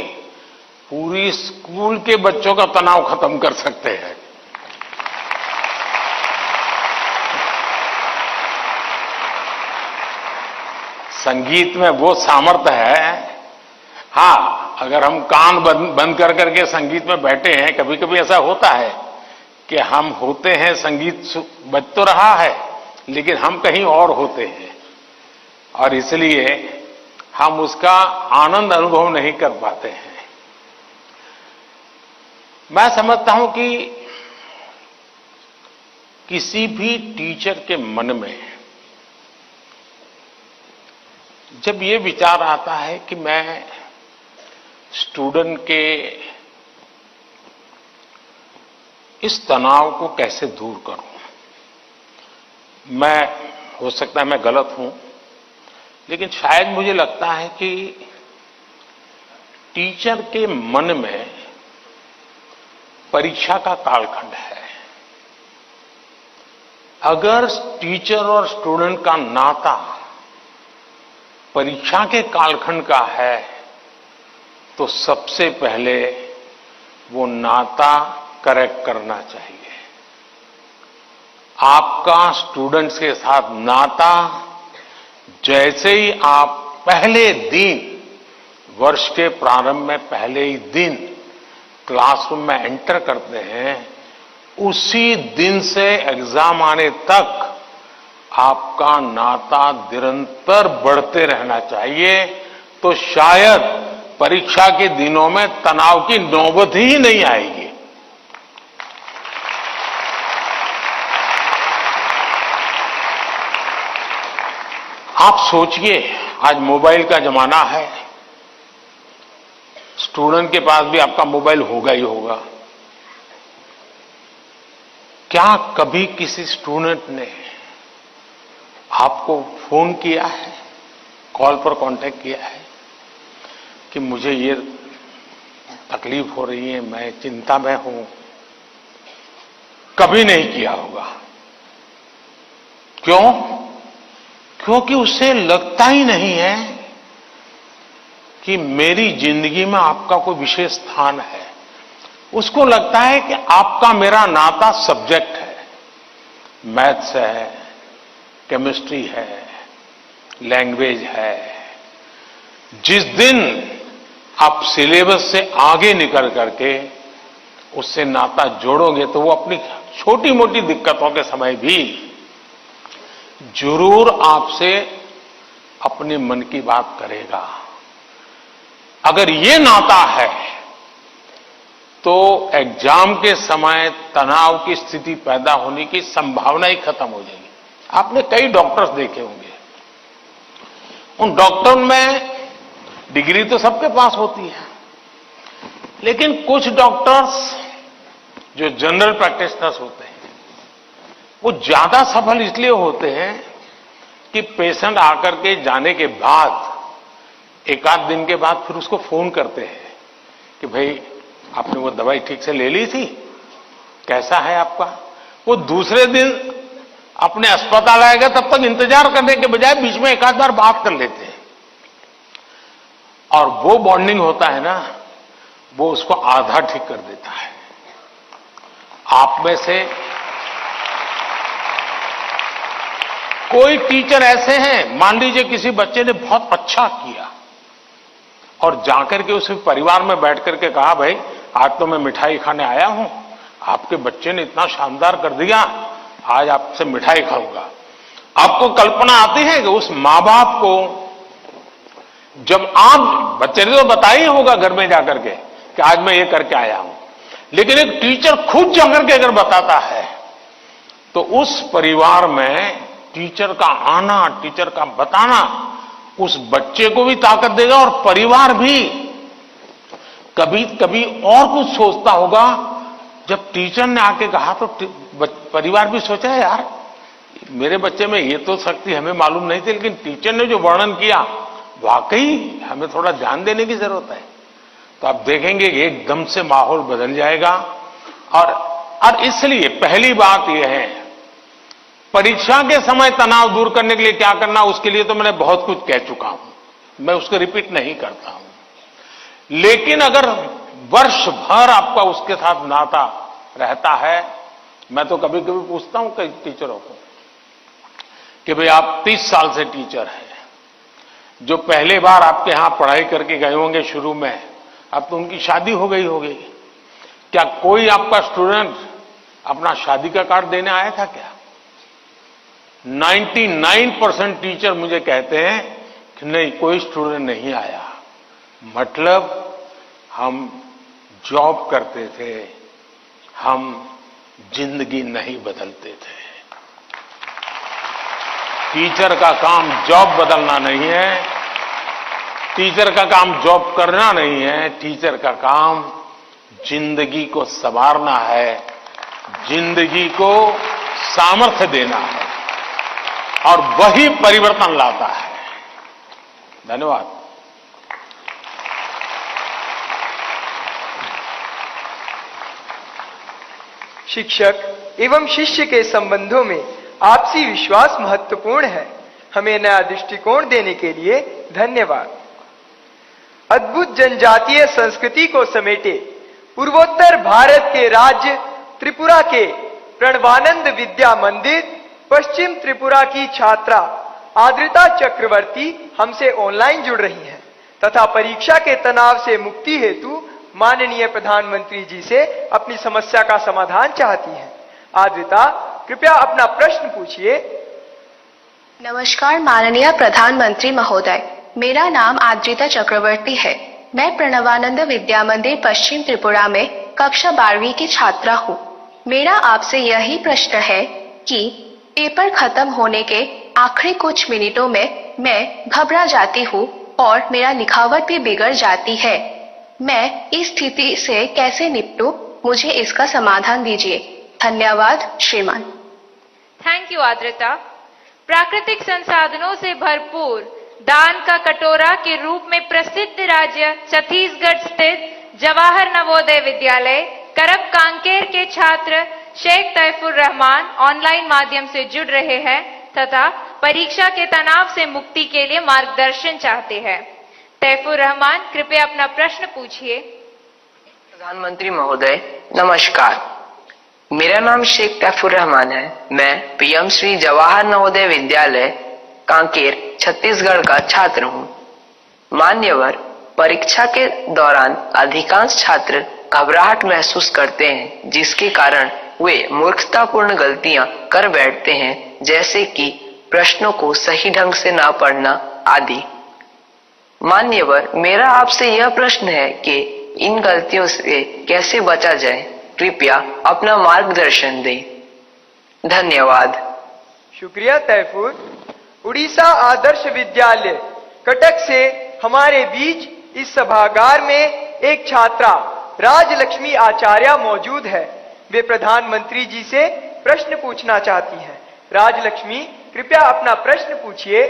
पूरी स्कूल के बच्चों का तनाव खत्म कर सकते हैं। संगीत में वो सामर्थ्य है। हाँ, अगर हम कान बंद कर करके संगीत में बैठे हैं, कभी कभी ऐसा होता है कि हम होते हैं, संगीत बज तो रहा है लेकिन हम कहीं और होते हैं और इसलिए हम उसका आनंद अनुभव नहीं कर पाते हैं। मैं समझता हूं कि किसी भी टीचर के मन में जब ये विचार आता है कि मैं स्टूडेंट के इस तनाव को कैसे दूर करूं, मैं हो सकता है मैं गलत हूं, लेकिन शायद मुझे लगता है कि टीचर के मन में परीक्षा का कालखंड है। अगर टीचर और स्टूडेंट का नाता परीक्षा के कालखंड का है तो सबसे पहले वो नाता करेक्ट करना चाहिए। आपका स्टूडेंट्स के साथ नाता जैसे ही आप पहले दिन, वर्ष के प्रारंभ में पहले ही दिन क्लासरूम में एंटर करते हैं, उसी दिन से एग्जाम आने तक आपका नाता निरंतर बढ़ते रहना चाहिए। तो शायद परीक्षा के दिनों में तनाव की नौबत ही नहीं आएगी। आप सोचिए, आज मोबाइल का जमाना है, स्टूडेंट के पास भी आपका मोबाइल होगा ही होगा। क्या कभी किसी स्टूडेंट ने आपको फोन किया है, कॉल पर कांटेक्ट किया है कि मुझे ये तकलीफ हो रही है, मैं चिंता में हूं? कभी नहीं किया होगा। क्यों? क्योंकि उसे लगता ही नहीं है कि मेरी जिंदगी में आपका कोई विशेष स्थान है। उसको लगता है कि आपका मेरा नाता सब्जेक्ट है, मैथ्स है, केमिस्ट्री है, लैंग्वेज है। जिस दिन आप सिलेबस से आगे निकल करके उससे नाता जोड़ोगे तो वो अपनी छोटी मोटी दिक्कतों के समय भी जरूर आपसे अपने मन की बात करेगा। अगर ये नाता है तो एग्जाम के समय तनाव की स्थिति पैदा होने की संभावना ही खत्म हो जाएगी। आपने कई डॉक्टर्स देखे होंगे, उन डॉक्टर में डिग्री तो सबके पास होती है, लेकिन कुछ डॉक्टर्स जो जनरल प्रैक्टिशनर्स होते हैं वो ज्यादा सफल इसलिए होते हैं कि पेशेंट आकर के जाने के बाद एक आध दिन के बाद फिर उसको फोन करते हैं कि भाई आपने वो दवाई ठीक से ले ली थी, कैसा है आपका? वो दूसरे दिन अपने अस्पताल आएगा तब तक इंतजार करने के बजाय बीच में एक आध बार बात कर लेते हैं, और वो बॉन्डिंग होता है ना, वो उसको आधा ठीक कर देता है। आप में से कोई टीचर ऐसे हैं, मान लीजिए किसी बच्चे ने बहुत अच्छा किया और जाकर के उसे परिवार में बैठ करके कहा, भाई आज तो मैं मिठाई खाने आया हूं, आपके बच्चे ने इतना शानदार कर दिया, आज आपसे मिठाई खाऊंगा। आपको कल्पना आती है कि उस मां बाप को, जब आप, बच्चे ने तो बताया ही होगा घर में जाकर के कि आज मैं ये करके आया हूं, लेकिन एक टीचर खुद जाकर के अगर बताता है तो उस परिवार में टीचर का आना, टीचर का बताना उस बच्चे को भी ताकत देगा, और परिवार भी कभी कभी और कुछ सोचता होगा। जब टीचर ने आके कहा तो परिवार भी सोचा है, यार मेरे बच्चे में ये तो शक्ति हमें मालूम नहीं थी, लेकिन टीचर ने जो वर्णन किया वाकई हमें थोड़ा ध्यान देने की जरूरत है। तो आप देखेंगे कि एकदम से माहौल बदल जाएगा। और इसलिए पहली बात यह है, परीक्षा के समय तनाव दूर करने के लिए क्या करना, उसके लिए तो मैंने बहुत कुछ कह चुका हूं, मैं उसको रिपीट नहीं करता हूं। लेकिन अगर वर्ष भर आपका उसके साथ नाता रहता है, मैं तो कभी कभी पूछता हूं कई टीचरों को कि भाई आप 30 साल से टीचर हैं, जो पहले बार आपके यहां पढ़ाई करके गए होंगे शुरू में, अब तो उनकी शादी हो गई होगी, क्या कोई आपका स्टूडेंट अपना शादी का कार्ड देने आया था क्या? 99% टीचर मुझे कहते हैं कि नहीं, कोई स्टूडेंट नहीं आया। मतलब हम जॉब करते थे, हम जिंदगी नहीं बदलते थे। टीचर का काम जॉब बदलना नहीं है, टीचर का काम जॉब करना नहीं है, टीचर का काम जिंदगी को संवारना है, जिंदगी को सामर्थ्य देना है, और वही परिवर्तन लाता है। धन्यवाद। शिक्षक एवं शिष्य के संबंधों में आपसी विश्वास महत्वपूर्ण है। हमें नया दृष्टिकोण देने के लिए धन्यवाद। अद्भुत जनजातीय संस्कृति को समेटे पूर्वोत्तर भारत के राज्य त्रिपुरा के प्रणवानंद विद्या मंदिर पश्चिम त्रिपुरा की छात्रा आद्रिता चक्रवर्ती हमसे ऑनलाइन जुड़ रही हैं तथा परीक्षा के तनाव से मुक्ति हेतु माननीय प्रधानमंत्री जी से अपनी समस्या का समाधान चाहती हैं। आद्रिता, कृपया अपना प्रश्न पूछिए। नमस्कार माननीय प्रधानमंत्री महोदय, मेरा नाम आद्रिता चक्रवर्ती है। मैं प्रणवानंद विद्या मंदिर पश्चिम त्रिपुरा में कक्षा 12वीं की छात्रा हूँ। मेरा आपसे यही प्रश्न है कि पेपर खत्म होने के आखिरी कुछ मिनटों में मैं घबरा जाती हूँ और मेरा लिखावट भी बिगड़ जाती है। मैं इस स्थिति से कैसे निपटूं? मुझे इसका समाधान दीजिए। धन्यवाद श्रीमान। Thank you Adrita. प्राकृतिक संसाधनों से भरपूर दान का कटोरा के रूप में प्रसिद्ध राज्य छत्तीसगढ़ स्थित जवाहर नवोदय विद्यालय करब कांकेर के छात्र शेख तैफुर रहमान ऑनलाइन माध्यम से जुड़ रहे हैं तथा परीक्षा के तनाव से मुक्ति के लिए मार्गदर्शन चाहते हैं। तैफुर रहमान, कृपया अपना प्रश्न पूछिए। प्रधानमंत्री महोदय नमस्कार, मेरा नाम शेख तैफुर रहमान है। मैं पीएम श्री जवाहर नवोदय विद्यालय कांकेर छत्तीसगढ़ का छात्र हूँ। मान्यवर, परीक्षा के दौरान अधिकांश छात्र घबराहट महसूस करते हैं, जिसके कारण वे मूर्खतापूर्ण गलतियां कर बैठते हैं, जैसे कि प्रश्नों को सही ढंग से ना पढ़ना आदि। मान्यवर, मेरा आपसे यह प्रश्न है कि इन गलतियों से कैसे बचा जाए, कृपया अपना मार्गदर्शन दें। धन्यवाद। शुक्रिया तैफुर। उड़ीसा आदर्श विद्यालय कटक से हमारे बीच इस सभागार में एक छात्रा राजलक्ष्मी आचार्य मौजूद है। वे प्रधानमंत्री जी से प्रश्न पूछना चाहती हैं। राजलक्ष्मी, कृपया अपना प्रश्न पूछिए।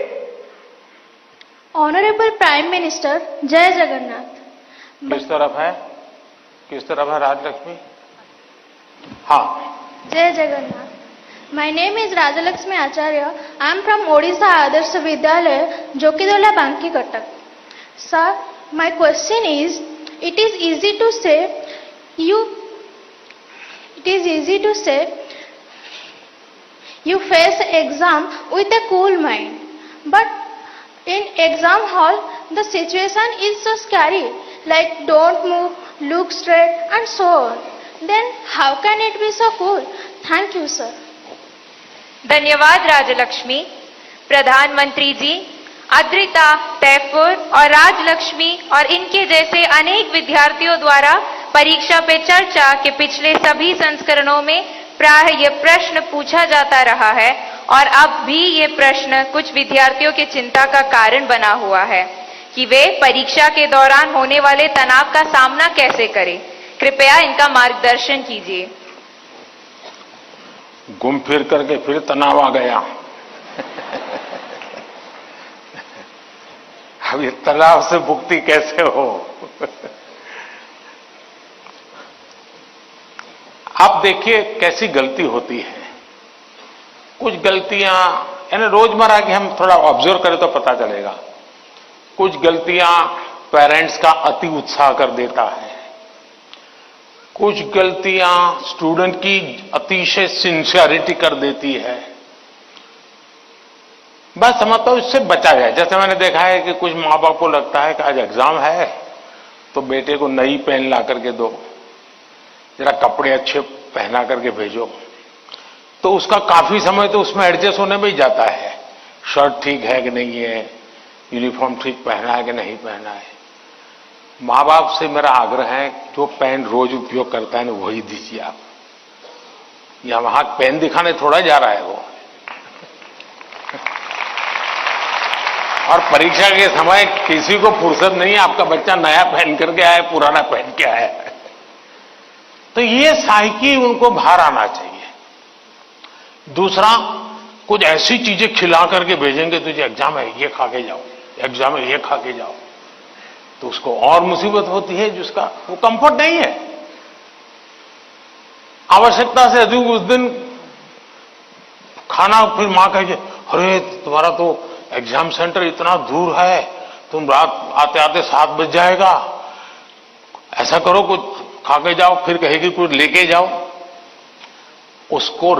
ऑनरेबल प्राइम मिनिस्टर, जय जगन्नाथ। किस तरफ है? किस तरफ है राजलक्ष्मी? हाँ, जय Jagannath. My name is Rajalakshmi Acharya. I am from Odisha Adarsh Vidyalaya, Jokidola, Banki, Cuttack. Sir, my question is, it is easy to say you face exam with a cool mind, but in exam hall the situation is so scary, like don't move, look straight and so on. Then how can it be so cool? Thank you, sir. धन्यवाद राजलक्ष्मी। प्रधानमंत्री जी, अद्रिता, तैफुर और राजलक्ष्मी और इनके जैसे अनेक विद्यार्थियों द्वारा परीक्षा पे चर्चा के पिछले सभी संस्करणों में प्राय ये प्रश्न पूछा जाता रहा है और अब भी ये प्रश्न कुछ विद्यार्थियों के चिंता का कारण बना हुआ है कि वे परीक्षा के दौरान होने वाले तनाव का सामना कैसे करें। कृपया इनका मार्गदर्शन कीजिए। घूम फिर करके फिर तनाव आ गया। अब ये तनाव से मुक्ति कैसे हो? आप देखिए कैसी गलती होती है। कुछ गलतियां यानी रोजमर्रा की हम थोड़ा ऑब्जर्व करें तो पता चलेगा। कुछ गलतियां पेरेंट्स का अति उत्साह कर देता है, कुछ गलतियां स्टूडेंट की अतिशय सिंसियरिटी कर देती है। बस समझता हूं इससे बचा जाए। जैसे मैंने देखा है कि कुछ माँ बाप को लगता है कि आज एग्जाम है तो बेटे को नई पेन ला करके दो, जरा कपड़े अच्छे पहना करके भेजो, तो उसका काफी समय तो उसमें एडजस्ट होने में ही जाता है। शर्ट ठीक है कि नहीं है, यूनिफॉर्म ठीक पहना है कि नहीं पहना है। माँ बाप से मेरा आग्रह है जो पेन रोज उपयोग करता है ना वही दीजिए आप। या वहां पेन दिखाने थोड़ा जा रहा है वो। और परीक्षा के समय किसी को फुर्सत नहीं है, आपका बच्चा नया पहन करके आया, पुराना पहन के आया। तो ये साइकी उनको बाहर आना चाहिए। दूसरा, कुछ ऐसी चीजें खिला करके भेजेंगे, तुझे एग्जाम है ये खा के जाओ, एग्जाम है ये खा के जाओ, तो उसको और मुसीबत होती है जिसका वो कंफर्ट नहीं है। आवश्यकता से अधिक उस दिन खाना, फिर मां कहे अरे तुम्हारा तो एग्जाम सेंटर इतना दूर है, तुम रात आते आते 7 बज जाएगा, ऐसा करो कुछ खा के जाओ, फिर कहेगी कुछ लेके जाओ। उसको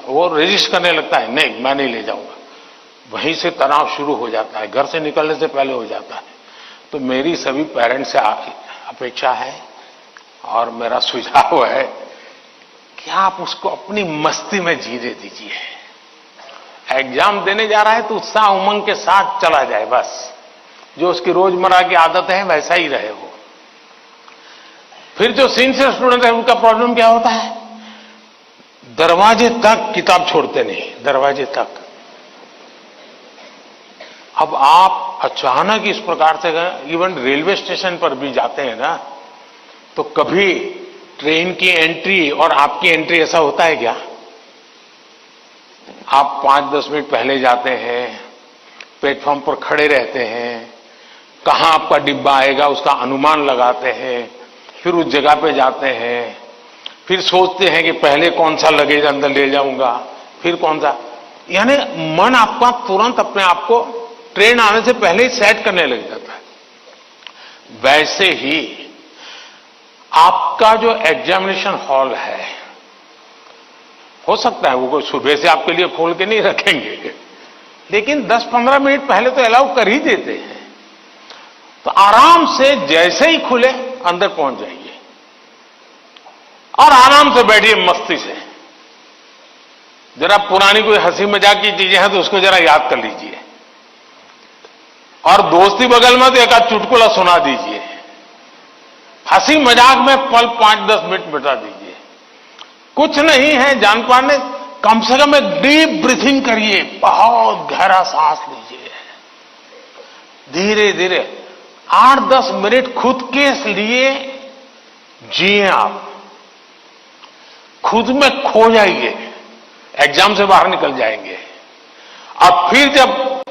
वो रेजिस्ट करने लगता है, नहीं मैं नहीं ले जाऊंगा। वहीं से तनाव शुरू हो जाता है, घर से निकलने से पहले हो जाता है। तो मेरी सभी पेरेंट्स से अपेक्षा है और मेरा सुझाव है कि आप उसको अपनी मस्ती में जीने दीजिए। एग्जाम देने जा रहा है तो उत्साह उमंग के साथ चला जाए, बस जो उसकी रोजमर्रा की आदत है वैसा ही रहे वो। फिर जो सिंसियर स्टूडेंट है उनका प्रॉब्लम क्या होता है, दरवाजे तक किताब छोड़ते नहीं, दरवाजे तक। अब आप अचानक इस प्रकार से इवन रेलवे स्टेशन पर भी जाते हैं ना, तो कभी ट्रेन की एंट्री और आपकी एंट्री ऐसा होता है क्या? आप 5-10 मिनट पहले जाते हैं, प्लेटफॉर्म पर खड़े रहते हैं, कहां आपका डिब्बा आएगा उसका अनुमान लगाते हैं, फिर उस जगह पे जाते हैं, फिर सोचते हैं कि पहले कौन सा लगेज अंदर ले जाऊंगा, फिर कौन सा, यानी मन आपका तुरंत अपने आप को ट्रेन आने से पहले ही सेट करने लग जाता है। वैसे ही आपका जो एग्जामिनेशन हॉल है, हो सकता है वो सुबह से आपके लिए खोल के नहीं रखेंगे, लेकिन 10-15 मिनट पहले तो अलाउ कर ही देते हैं। तो आराम से जैसे ही खुले अंदर पहुंच जाइए और आराम से बैठिए मस्ती से। जरा पुरानी कोई हंसी मजाक की चीजें हैं तो उसको जरा याद कर लीजिए, और दोस्ती बगल में तो एक आध चुटकुला सुना दीजिए। हंसी मजाक में पल 5-10 मिनट बिता दीजिए। कुछ नहीं है जान पाने, कम से कम एक डीप ब्रीथिंग करिए, बहुत गहरा सांस लीजिए, धीरे धीरे 8-10 मिनट खुद के लिए जिए। आप खुद में खो जाइए, एग्जाम से बाहर निकल जाएंगे। अब फिर जब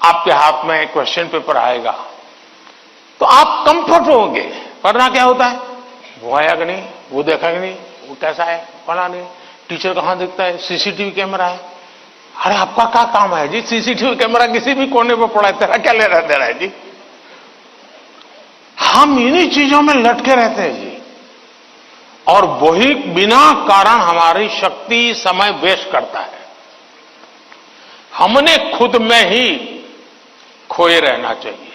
आपके हाथ में क्वेश्चन पेपर आएगा तो आप कंफर्ट होंगे। वरना क्या होता है, वो आया कि नहीं, वो देखा कि नहीं, वो कैसा है, फला नहीं, टीचर कहां दिखता है? सीसीटीवी कैमरा है। अरे आपका क्या काम है जी? सीसीटीवी कैमरा किसी भी कोने पर पड़ा है, तेरा क्या लेना देना है जी? हम इन्हीं चीजों में लटके रहते हैं जी, और वही बिना कारण हमारी शक्ति समय वेस्ट करता है। हमने खुद में ही खोए रहना चाहिए।